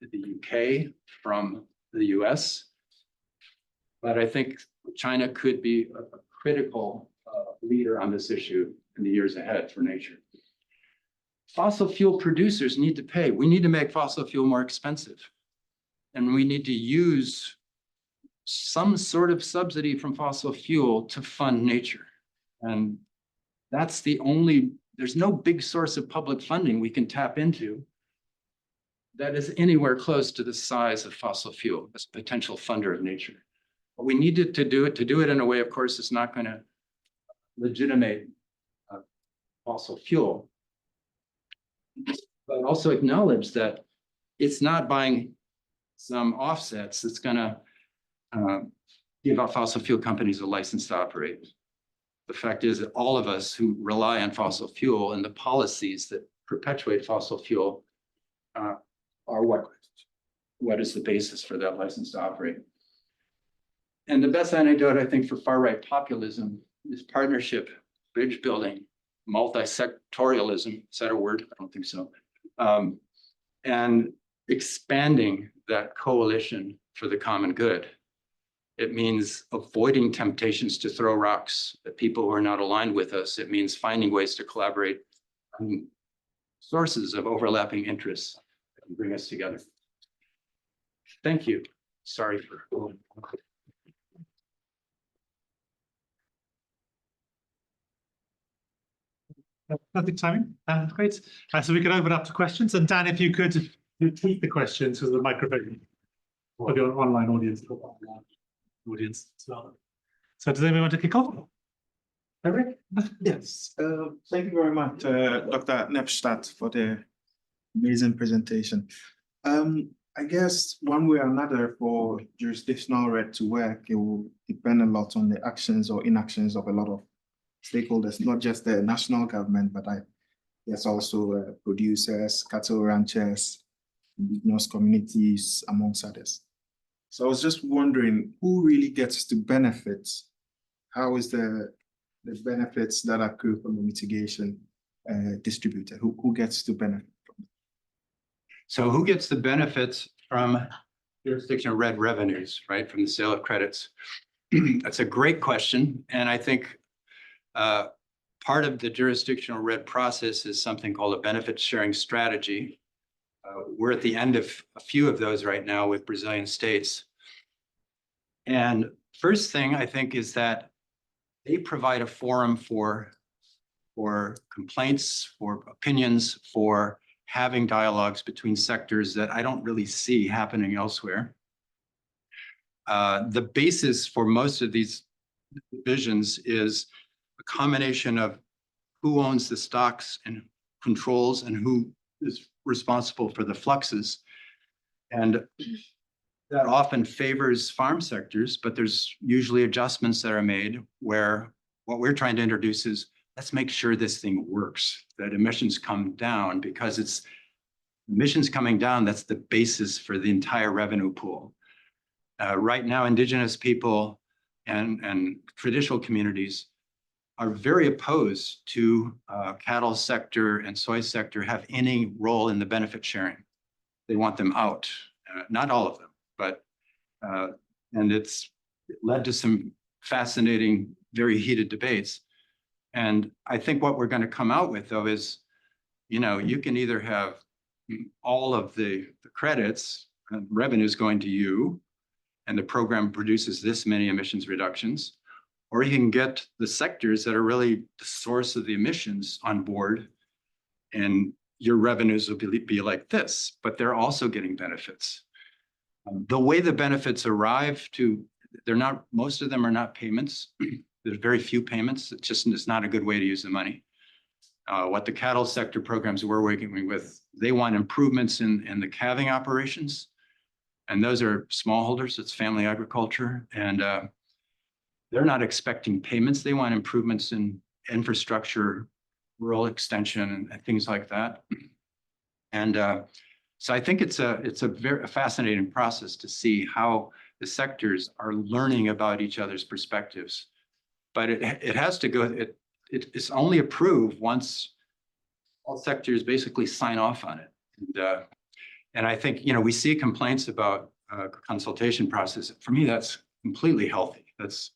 A: the UK, from the US. But I think China could be a critical leader on this issue in the years ahead for nature. Fossil fuel producers need to pay. We need to make fossil fuel more expensive. And we need to use some sort of subsidy from fossil fuel to fund nature. And that's the only, there's no big source of public funding we can tap into that is anywhere close to the size of fossil fuel as a potential funder of nature. But we needed to do it in a way, of course, it's not going to legitimate fossil fuel, but also acknowledge that it's not buying some offsets that's going to give our fossil fuel companies a license to operate. The fact is that all of us who rely on fossil fuel and the policies that perpetuate fossil fuel are what is the basis for that license to operate. And the best antidote, I think, for far-right populism is partnership, bridge building, multi-sectorialism. Is that a word? I don't think so. And expanding that coalition for the common good. It means avoiding temptations to throw rocks at people who are not aligned with us. It means finding ways to collaborate on sources of overlapping interests that can bring us together. Thank you. Sorry for.
C: Perfect timing. Great. So we can open up to questions. And Dan, if you could repeat the questions to the microphone for the online audience. As well. So does anyone want to kick off? Eric?
D: Yes, thank you very much, Dr. Nepstad, for the amazing presentation. I guess one way or another for jurisdictional red to work, it will depend a lot on the actions or inactions of a lot of stakeholders, not just the national government, but there's also producers, cattle ranchers, indigenous communities, amongst others. So I was just wondering who really gets to benefit? How is the benefits that accrue from the mitigation distributed? Who gets to benefit from it?
A: So who gets the benefits from jurisdictional red revenues, right, from the sale of credits? That's a great question. And I think part of the jurisdictional RED process is something called a benefit sharing strategy. We're at the end of a few of those right now with Brazilian states. And first thing I think is that they provide a forum for complaints, for opinions, for having dialogues between sectors that I don't really see happening elsewhere. The basis for most of these divisions is a combination of who owns the stocks and controls and who is responsible for the fluxes. And that often favors farm sectors, but there's usually adjustments that are made where what we're trying to introduce is, let's make sure this thing works, that emissions come down, because it's emissions coming down, that's the basis for the entire revenue pool. Right now, indigenous people and traditional communities are very opposed to cattle sector and soy sector have any role in the benefit sharing. They want them out, not all of them, but, and it's led to some fascinating, very heated debates. And I think what we're going to come out with, though, is, you know, you can either have all of the credits and revenues going to you, and the program produces this many emissions reductions, or you can get the sectors that are really the source of the emissions on board, and your revenues will be like this, but they're also getting benefits. The way the benefits arrive to, they're not, most of them are not payments. There's very few payments. It's not a good way to use the money. What the cattle sector programs we're working with, they want improvements in the calving operations. And those are smallholders, it's family agriculture. And they're not expecting payments. They want improvements in infrastructure, rural extension, and things like that. And so I think it's a very fascinating process to see how the sectors are learning about each other's perspectives. But it has to go, it's only approved once all sectors basically sign off on it. And I think, you know, we see complaints about consultation process. For me, that's completely healthy. That's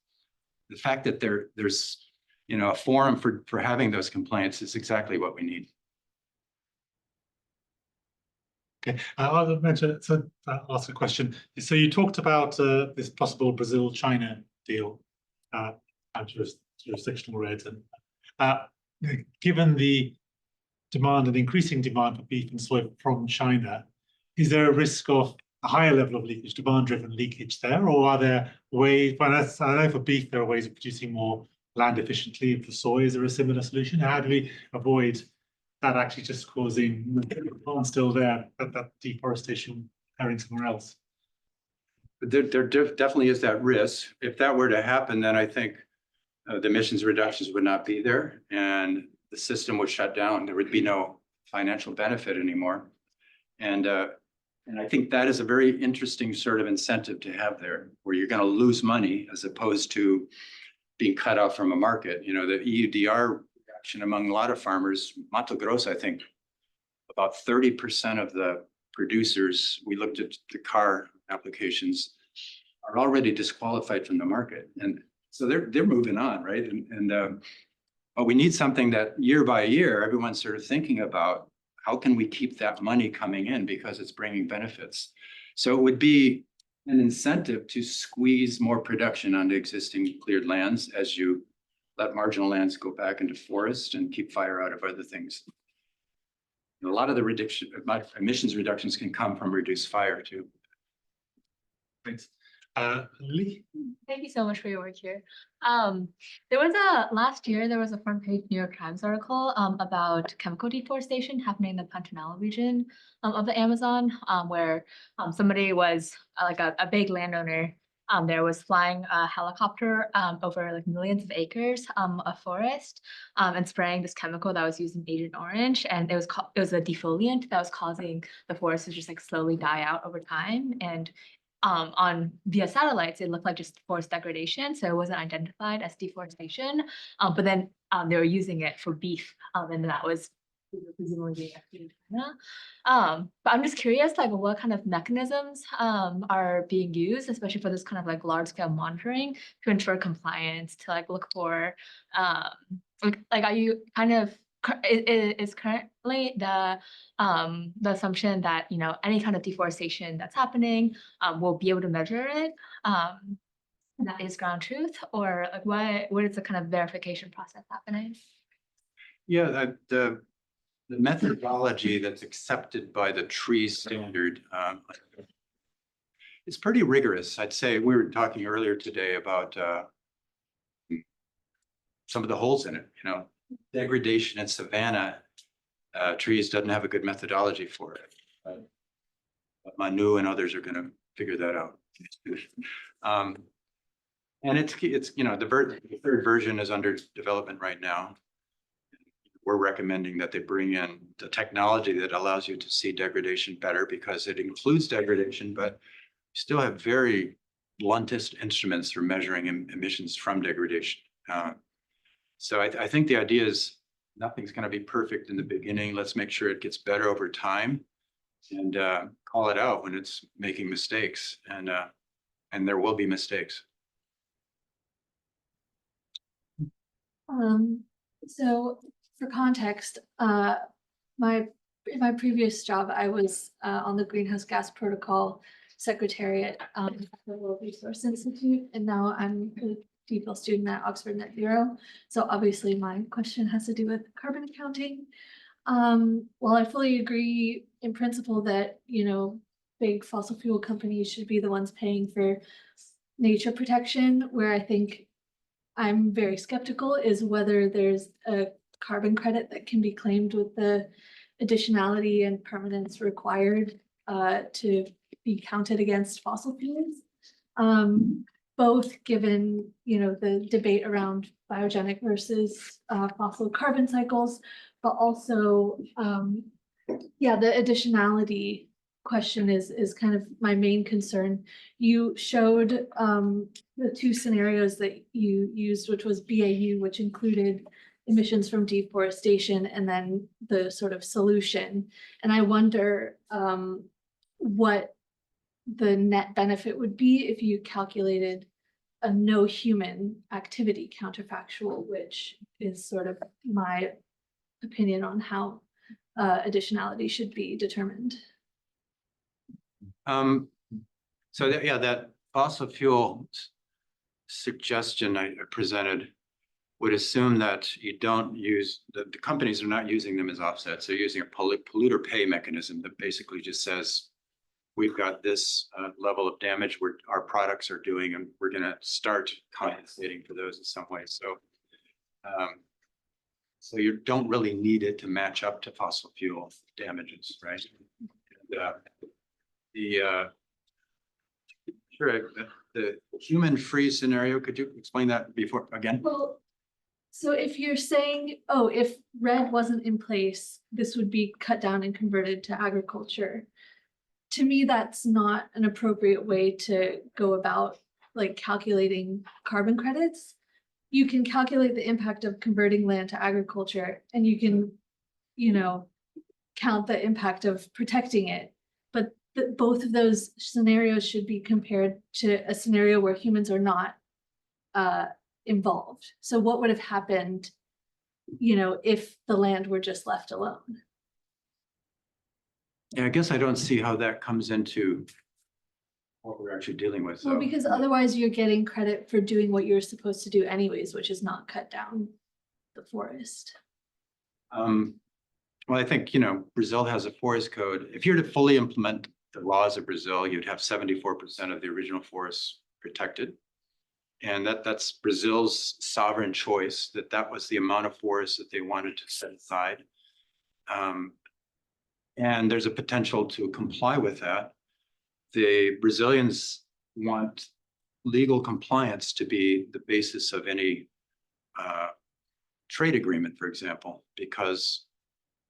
A: the fact that there's, you know, a forum for having those complaints is exactly what we need.
C: Okay, I'll mention, so I'll ask a question. So you talked about this possible Brazil-China deal, jurisdictional rates, and given the demand and increasing demand for beef and soy from China, is there a risk of a higher level of leakage, demand-driven leakage there, or are there ways? Well, I know for beef there are ways of producing more land efficiently, and for soy, is there a similar solution? How do we avoid that actually just causing the plant still there, but that deforestation occurring somewhere else?
A: There definitely is that risk. If that were to happen, then I think the emissions reductions would not be there, and the system would shut down. There would be no financial benefit anymore. And I think that is a very interesting sort of incentive to have there, where you're going to lose money as opposed to being cut off from a market. You know, the EUDR reaction among a lot of farmers, Mato Grosso, I think about 30% of the producers, we looked at the CAR applications, are already disqualified from the market. And so they're moving on, right? But we need something that year by year, everyone's sort of thinking about, how can we keep that money coming in because it's bringing benefits? So it would be an incentive to squeeze more production onto existing cleared lands as you let marginal lands go back into forest and keep fire out of other things. And a lot of the emissions reductions can come from reduced fire too.
C: Thanks. Lee?
B: Thank you so much for your work here. Last year, there was a front page New York Times article about chemical deforestation happening in the Pantanal region of the Amazon, where somebody was like a big landowner there was flying a helicopter over like millions of acres of forest and spraying this chemical that was used in Agent Orange, and it was a defoliant that was causing the forest to just like slowly die out over time. And via satellites, it looked like just forest degradation, so it wasn't identified as deforestation. But then they were using it for beef, and that was presumably being active in China. But I'm just curious, like what kind of mechanisms are being used, especially for this kind of like large scale monitoring to ensure compliance, to like look for like are you kind of is currently the assumption that any kind of deforestation that's happening we'll be able to measure it that is ground truth, or like what is the kind of verification process happening?
A: Yeah, the methodology that's accepted by the tree standard is pretty rigorous. I'd say we were talking earlier today about some of the holes in it, degradation in savanna trees doesn't have a good methodology for it. But Manu and others are going to figure that out. And it's the third version is under development right now. We're recommending that they bring in the technology that allows you to see degradation better, because it includes degradation, but you still have very bluntest instruments for measuring emissions from degradation. So I think the idea is nothing's going to be perfect in the beginning. Let's make sure it gets better over time, and call it out when it's making mistakes, and there will be mistakes.
E: So for context, in my previous job, I was on the Greenhouse Gas Protocol Secretariat at the World Resource Institute, and now I'm a DPhil student at Oxford Net Zero. So obviously my question has to do with carbon accounting. While I fully agree in principle that, big fossil fuel companies should be the ones paying for nature protection, where I think I'm very skeptical is whether there's a carbon credit that can be claimed with the additionality and permanence required to be counted against fossil fuels. Both given, the debate around biogenic versus fossil carbon cycles, but also, the additionality question is kind of my main concern. You showed the two scenarios that you used, which was BAU, which included emissions from deforestation, and then the sort of solution. And I wonder what the net benefit would be if you calculated a no human activity counterfactual, which is sort of my opinion on how additionality should be determined.
A: So that fossil fuel suggestion I presented would assume that you don't use, the companies are not using them as offsets. They're using a polluter pay mechanism that basically just says, we've got this level of damage where our products are doing, and we're going to start compensating for those in some way. So you don't really need it to match up to fossil fuel damages, right? And, the human-free scenario, could you explain that before again?
E: Well, so if you're saying, oh, if RED wasn't in place, this would be cut down and converted to agriculture. To me, that's not an appropriate way to go about like calculating carbon credits. You can calculate the impact of converting land to agriculture, and you can, count the impact of protecting it. But both of those scenarios should be compared to a scenario where humans are not involved. So what would have happened, if the land were just left alone?
A: Yeah, I guess I don't see how that comes into what we're actually dealing with.
E: Well, because otherwise you're getting credit for doing what you're supposed to do anyways, which is not cut down the forest.
A: Well, I think, Brazil has a forest code. If you're to fully implement the laws of Brazil, you'd have 74% of the original forests protected. And that's Brazil's sovereign choice, that was the amount of forest that they wanted to set aside. And there's a potential to comply with that. The Brazilians want legal compliance to be the basis of any trade agreement, for example, because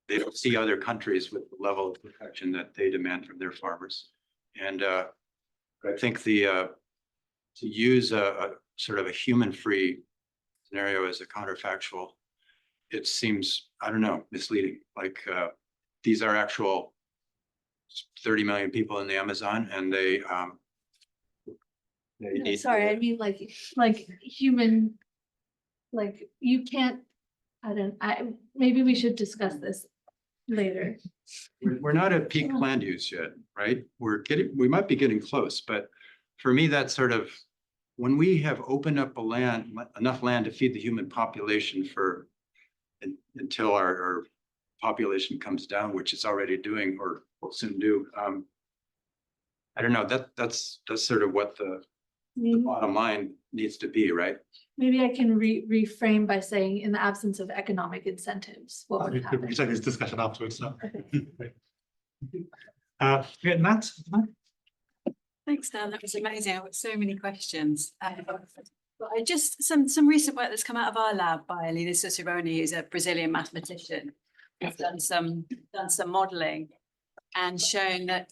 A: they don't see other countries with the level of protection that they demand from their farmers. And I think to use a sort of a human-free scenario as a counterfactual it seems, I don't know, misleading. Like, these are actual 30 million people in the Amazon, and they
E: No,
A: need.
E: sorry, I mean like human, like you can't, maybe we should discuss this later.
A: We're not at peak land use yet, right? We might be getting close, but for me, that's sort of, when we have opened up enough land to feed the human population until our population comes down, which it's already doing or will soon do. I don't know, that's sort of what the bottom line needs to be, right?
E: Maybe I can reframe by saying, in the absence of economic incentives, what would
C: We
E: happen?
C: can take this discussion afterwards. So.
E: Okay.
C: Yeah, Nat?
F: Thanks, Dan. That was amazing. I've got so many questions. But I just some recent work that's come out of our lab by Lina Cicerone, who's a Brazilian mathematician, has done some modelling and shown that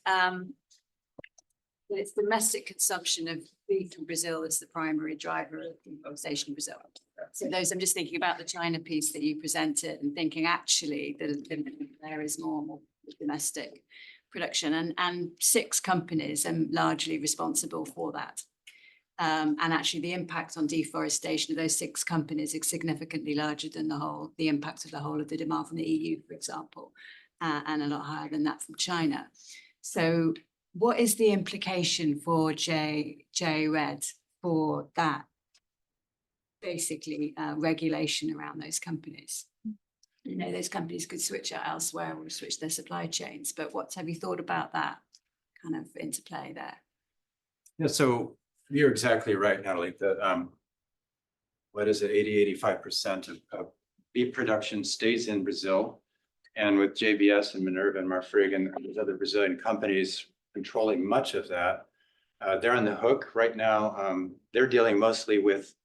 F: it's domestic consumption of food from Brazil that's the primary driver of deforestation in Brazil. So I'm just thinking about the China piece that you presented and thinking actually that there is more domestic production, and 6 companies are largely responsible for that. And actually the impact on deforestation of those 6 companies is significantly larger than the impact of the whole of the demand from the EU, for example, and a lot higher than that from China. So what is the implication for J-RED for that, basically regulation around those companies? You know, those companies could switch out elsewhere or switch their supply chains, but have you thought about that kind of interplay there?
A: Yeah, so you're exactly right, Natalie, that what is it, 85% of beef production stays in Brazil. And with JBS and Minerva and Marfrig and those other Brazilian companies controlling much of that, they're on the hook right now. They're dealing mostly with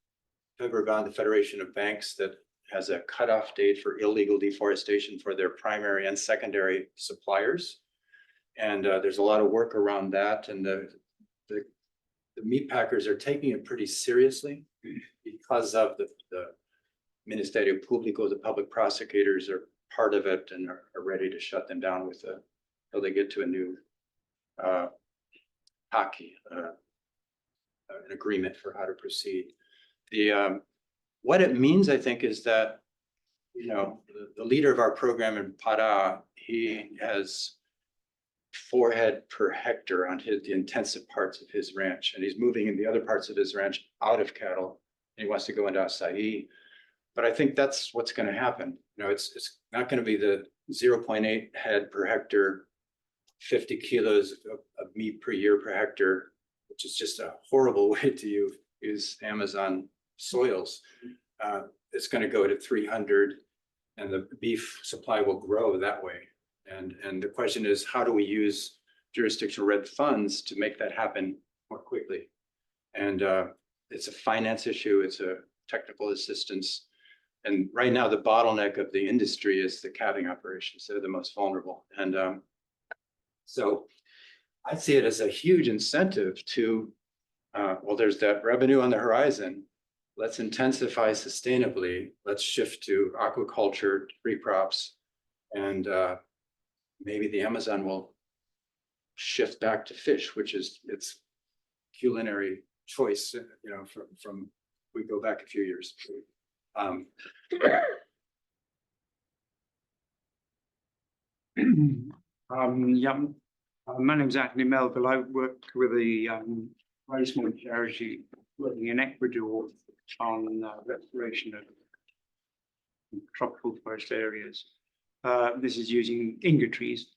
A: FEBRABAN, the Federation of Banks, that has a cutoff date for illegal deforestation for their primary and secondary suppliers. And there's a lot of work around that. And the meat packers are taking it pretty seriously because of the Ministerio Público, the public prosecutors are part of it and are ready to shut them down until they get to a new an agreement for how to proceed. What it means, I think, is that, you know, the leader of our program in Pará, he has 4 head per hectare on the intensive parts of his ranch, and he's moving in the other parts of his ranch out of cattle, and he wants to go into acai. But I think that's what's going to happen. You know, it's not going to be the 0.8 head per hectare, 50 kilos of meat per year per hectare, which is just a horrible way to use Amazon soils. It's going to go to 300, and the beef supply will grow that way. And the question is, how do we use jurisdictional red funds to make that happen more quickly? And it's a finance issue, it's a technical assistance. And right now, the bottleneck of the industry is the calving operations. They're the most vulnerable. And so I see it as a huge incentive to, well, there's that revenue on the horizon. Let's intensify sustainably. Let's shift to aquaculture, tree crops, and maybe the Amazon will shift back to fish, which is its culinary choice, you know, from we go back a few years.
G: Yeah, my name's Anthony Melville. I work with a very small charity working in Ecuador on restoration of tropical forest areas. This is using inga trees.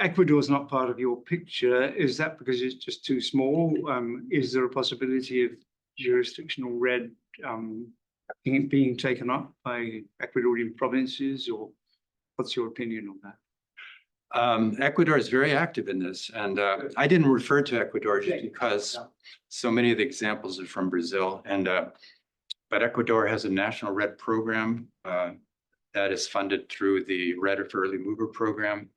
G: Ecuador is not part of your picture. Is that because it's just too small? Is there a possibility of jurisdictional red being taken up by Ecuadorian provinces, or what's your opinion on that?
A: Ecuador is very active in this, and I didn't refer to Ecuador just because so many of the examples are from Brazil, and but Ecuador has a national red program that is funded through the Red for Early Mover program.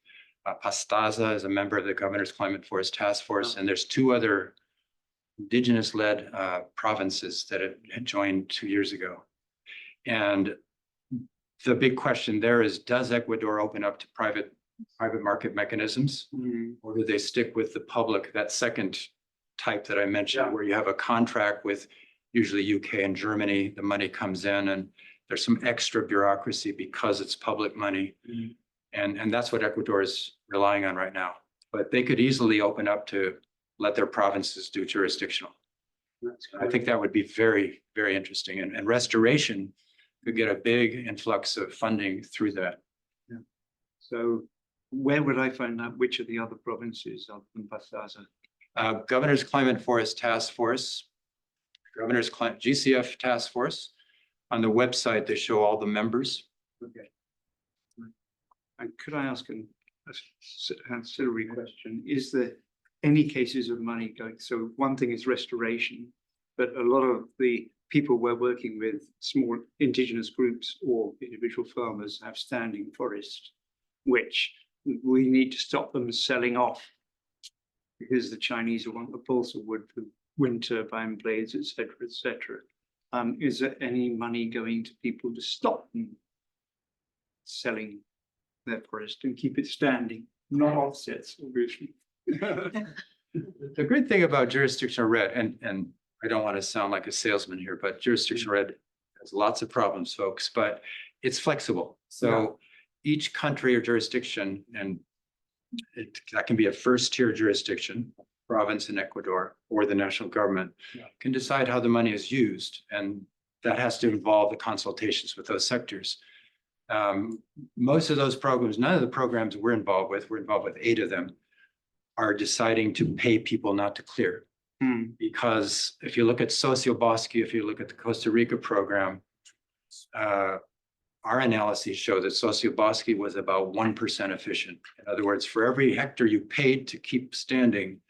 A: Pastaza is a member of the Governor's Climate Forest Task Force, and there's 2 other indigenous-led provinces that had joined 2 years ago. And the big question there is, does Ecuador open up to private market mechanisms? Or do they stick with the public, that second type that I mentioned, where you have a contract with usually UK and Germany, the money comes in and there's some extra bureaucracy because it's public money. And that's what Ecuador is relying on right now. But they could easily open up to let their provinces do jurisdictional. I think that would be very, very interesting. And restoration could get a big influx of funding through that.
G: So where would I find out which of the other provinces other than Pastaza?
A: Governor's Climate Forest Task Force, GCF Task Force. On the website, they show all the members.
G: Okay. And could I ask an ancillary question? Is there any cases of money going? So one thing is restoration, but a lot of the people we're working with, small indigenous groups or individual farmers, have standing forests, which we need to stop them selling off because the Chinese want the balsa wood for wind turbine blades, et cetera, et cetera. Is there any money going to people to stop them selling their forest and keep it standing? Not offsets, obviously.
A: The great thing about jurisdictional red, and I don't want to sound like a salesman here, but jurisdictional red has lots of problems, folks, but it's flexible. So each country or jurisdiction, and that can be a first-tier jurisdiction, province in Ecuador, or the national government, can decide how the money is used. And that has to involve the consultations with those sectors. Most of those programs, none of the programs we're involved with 8 of them, are deciding to pay people not to clear. Because if you look at Sociobosque, if you look at the Costa Rica program, our analyses show that Sociobosque was about 1% efficient. In other words, for every hectare you paid to keep standing,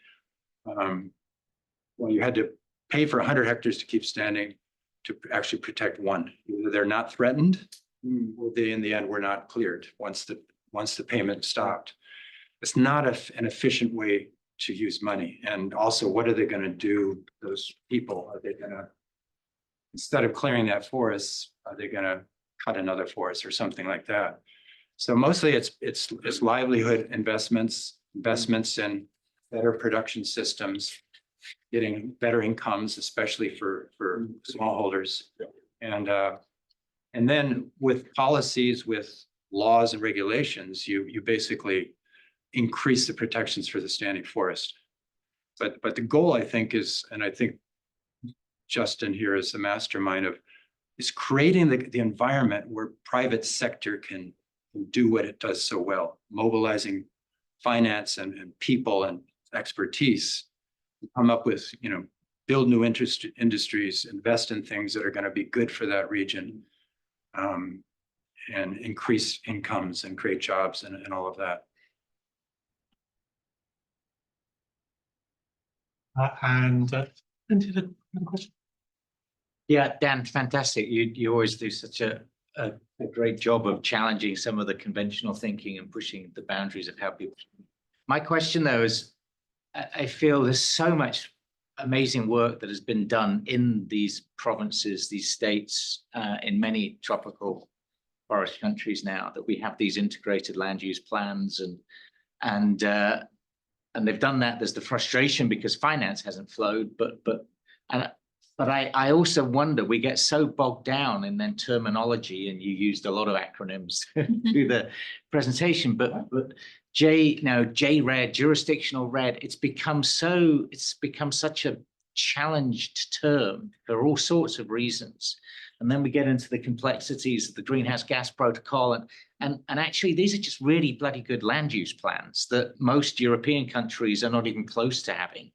A: well, you had to pay for 100 hectares to keep standing to actually protect one. Either they're not threatened, or they, in the end, were not cleared once the payment stopped. It's not an efficient way to use money. And also, what are they going to do? Those people, are they going to, instead of clearing that forest, are they going to cut another forest or something like that? So mostly, it's livelihood investments in better production systems, getting better incomes, especially for smallholders. And then with policies, with laws and regulations, you basically increase the protections for the standing forest. But the goal, I think, is, and I think Justin here is the mastermind of, is creating the environment where private sector can do what it does so well, mobilizing finance and people and expertise, come up with, build new industries, invest in things that are going to be good for that region, and increase incomes and create jobs and all of that.
C: Into the question.
H: Yeah, Dan, fantastic. You always do such a great job of challenging some of the conventional thinking and pushing the boundaries of how people. My question, though, is I feel there's so much amazing work that has been done in these provinces, these states, in many tropical forest countries now, that we have these integrated land use plans and they've done that. There's the frustration because finance hasn't flowed, but I also wonder, we get so bogged down in then terminology, and you used a lot of acronyms through the presentation, but JRED, jurisdictional red, it's become such a challenged term for all sorts of reasons. And then we get into the complexities of the greenhouse gas protocol. And actually, these are just really bloody good land use plans that most European countries are not even close to having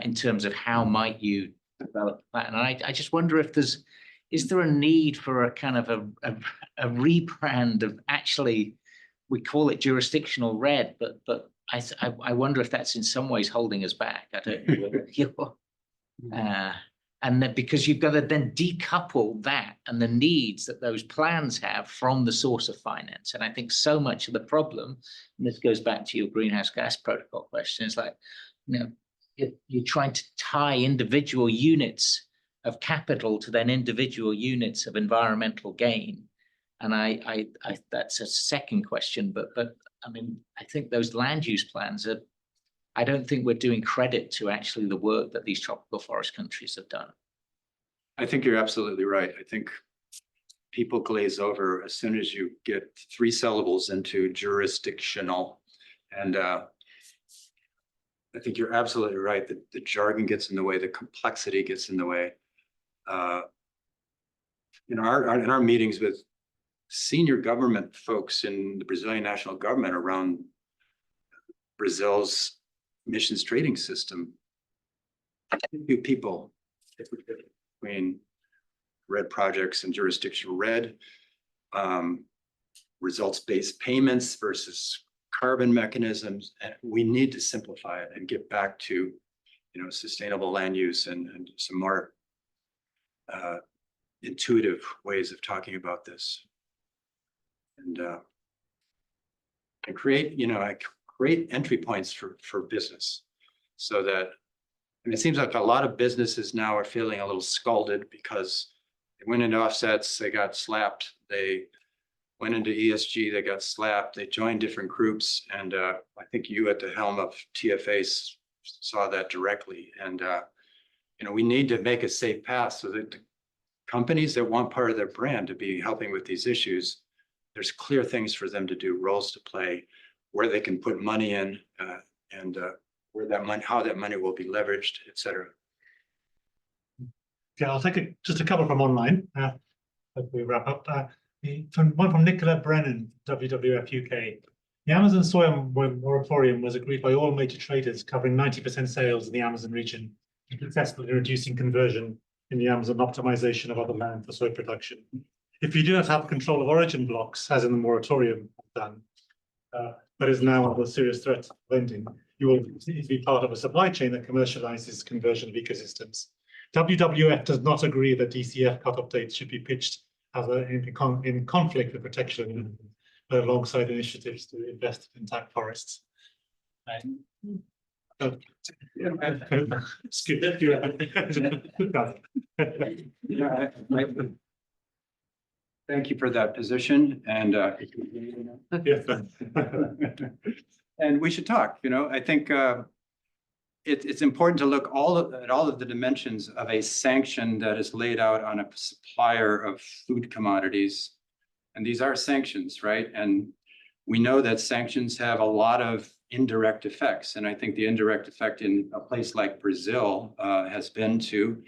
H: in terms of how might you develop that. And I just wonder if is there a need for a kind of a rebrand of, actually, we call it jurisdictional red, but I wonder if that's in some ways holding us back. I don't know. And then, because you've got to then decouple that and the needs that those plans have from the source of finance. And I think so much of the problem, and this goes back to your greenhouse gas protocol question, is like, you're trying to tie individual units of capital to then individual units of environmental gain. And I that's a second question, but I mean, I think those land use plans are, I don't think we're doing credit to actually the work that these tropical forest countries have done.
A: I think you're absolutely right. I think people glaze over as soon as you get 3 syllables into jurisdictional. And I think you're absolutely right that the jargon gets in the way, the complexity gets in the way. In our meetings with senior government folks in the Brazilian national government around Brazil's emissions trading system, people between red projects and jurisdictional red, results-based payments versus carbon mechanisms. And we need to simplify it and get back to, sustainable land use and some more intuitive ways of talking about this. And create, create entry points for business, so that, and it seems like a lot of businesses now are feeling a little scalded because they went into offsets, they got slapped. They went into ESG, they got slapped. They joined different groups. And I think you at the helm of TFA saw that directly. And, we need to make a safe path so that the companies that want part of their brand to be helping with these issues, there's clear things for them to do, roles to play, where they can put money in, and where that money, how that money will be leveraged, et cetera.
C: Yeah, I'll take just a couple from online as we wrap up. One from Nicola Brennan, WWF UK. The Amazon soy moratorium was agreed by all major traders, covering 90% sales in the Amazon region, successfully reducing conversion in the Amazon optimization of other land for soy production. If you do not have control of origin blocks, as in the moratorium done, but is now under serious threat of ending, you will be part of a supply chain that commercializes conversion of ecosystems. WWF does not agree that DCF cutoff dates should be pitched as in conflict with protection, but alongside initiatives to invest in intact forests. Skip it.
A: Thank you for that position, and and we should talk. I think it's important to look at all of the dimensions of a sanction that is laid out on a supplier of food commodities, and these are sanctions, right? And we know that sanctions have a lot of indirect effects, and I think the indirect effect in a place like Brazil has been to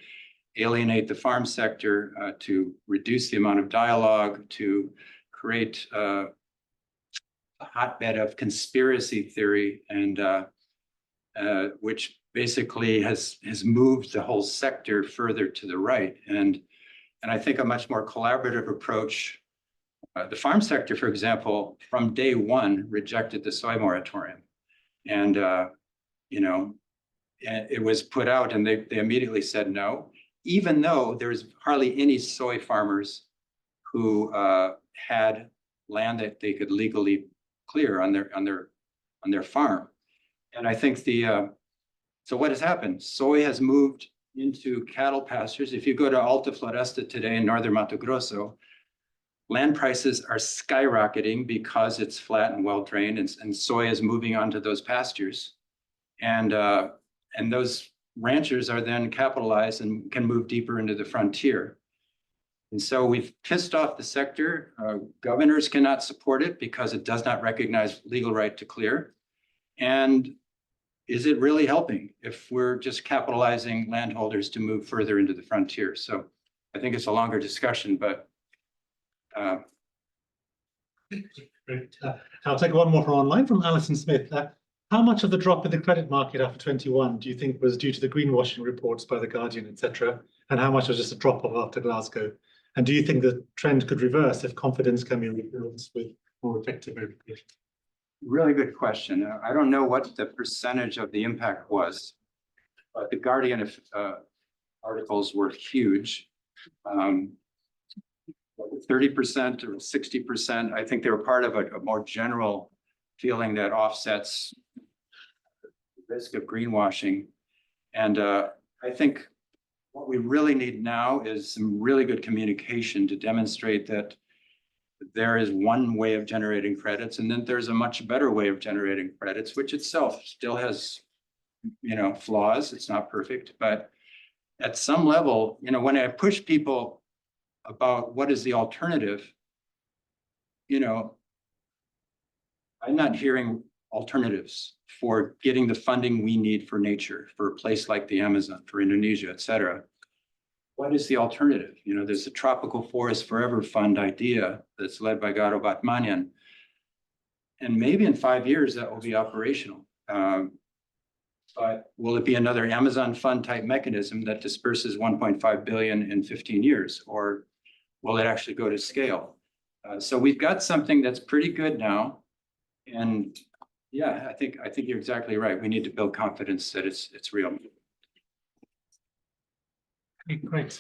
A: alienate the farm sector, to reduce the amount of dialogue, to create a hotbed of conspiracy theory, and which basically has moved the whole sector further to the right. And I think a much more collaborative approach, the farm sector, for example, from day one rejected the soy moratorium. And, it was put out and they immediately said no, even though there's hardly any soy farmers who had land that they could legally clear on their farm. And I think so what has happened? Soy has moved into cattle pastures. If you go to Alta Floresta today in northern Mato Grosso, land prices are skyrocketing because it's flat and well drained, and soy is moving onto those pastures. And those ranchers are then capitalized and can move deeper into the frontier. And so we've pissed off the sector. Governors cannot support it because it does not recognize legal right to clear. And is it really helping if we're just capitalizing landholders to move further into the frontier? So I think it's a longer discussion, but
C: Great. I'll take one more from online from Alison Smith. How much of the drop in the credit market after 21 do you think was due to the greenwashing reports by The Guardian, etc.? And how much was just a drop off after Glasgow? And do you think the trend could reverse if confidence can be rebuilt with more effective verification?
A: really good question. I don't know what the percentage of the impact was, but The Guardian articles were huge. 30% or 60%. I think they were part of a more general feeling that offsets the risk of greenwashing. And I think what we really need now is some really good communication to demonstrate that there is one way of generating credits, and then there's a much better way of generating credits, which itself still has, flaws. It's not perfect, but at some level, when I push people about what is the alternative, I'm not hearing alternatives for getting the funding we need for nature, for a place like the Amazon, for Indonesia, et cetera. What is the alternative? There's a Tropical Forest Forever Fund idea that's led by Garo Batmanian. And maybe in 5 years that will be operational. But will it be another Amazon fund type mechanism that disperses 1.5 billion in 15 years? Or will it actually go to scale? So we've got something that's pretty good now. And yeah, I think you're exactly right. We need to build confidence that it's real.
C: Okay, great.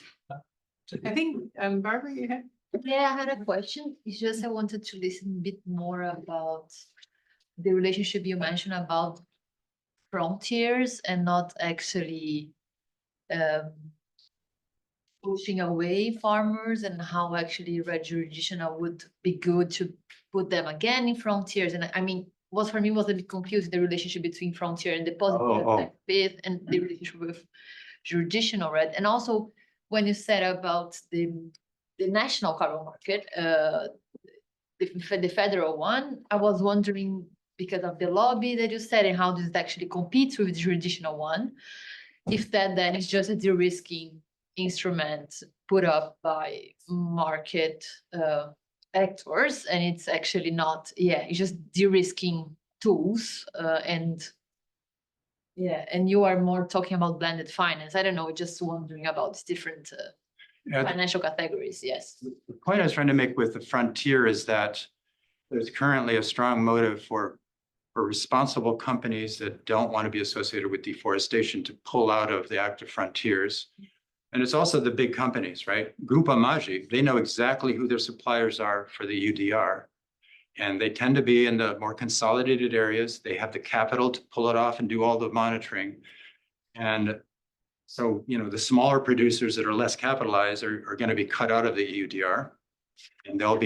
I: I think, Barbara, you had?
E: Yeah, I had a question. It's just I wanted to listen a bit more about the relationship you mentioned about frontiers and not actually pushing away farmers, and how actually red jurisdictional would be good to put them again in frontiers. And I mean, what for me was a bit confused, the relationship between frontier and the positive aspect bit, and the relationship with jurisdictional red. And also when you said about the national carbon market, the federal one, I was wondering, because of the lobby that you said and how does it actually compete with the jurisdictional one, if that then is just a de-risking instrument put up by market actors, and it's actually not, it's just de-risking tools, and you are more talking about blended finance. I don't know, just wondering about different financial categories. Yes.
A: The point I was trying to make with the frontier is that there's currently a strong motive for responsible companies that don't want to be associated with deforestation to pull out of the active frontiers. And it's also the big companies, right? Grupo Magi, they know exactly who their suppliers are for the UDR. And they tend to be in the more consolidated areas. They have the capital to pull it off and do all the monitoring. And so, the smaller producers that are less capitalized are going to be cut out of the UDR, and they'll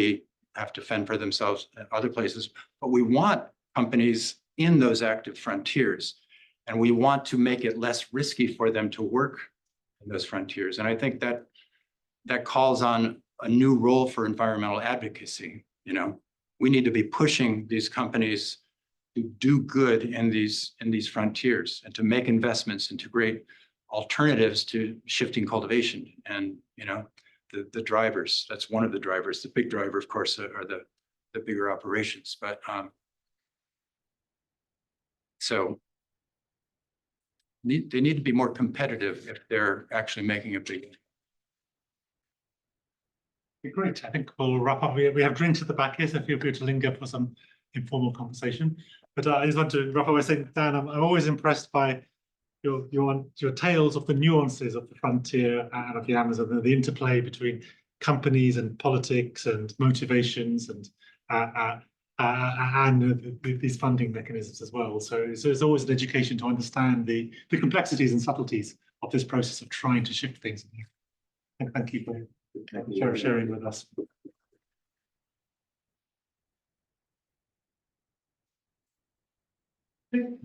A: have to fend for themselves at other places. But we want companies in those active frontiers, and we want to make it less risky for them to work in those frontiers. And I think that calls on a new role for environmental advocacy. We need to be pushing these companies to do good in these frontiers and to make investments and to create alternatives to shifting cultivation. And the drivers, that's one of the drivers. The big driver, of course, are the bigger operations. But so they need to be more competitive if they're actually making a big.
C: Great. I think we'll wrap up. We have drinks at the back here, so feel free to linger for some informal conversation. But I just want to wrap up by saying, Dan, I'm always impressed by your tales of the nuances of the frontier and of the Amazon, the interplay between companies and politics and motivations and these funding mechanisms as well. So it's always an education to understand the complexities and subtleties of this process of trying to shift things. And thank you for sharing with us. And,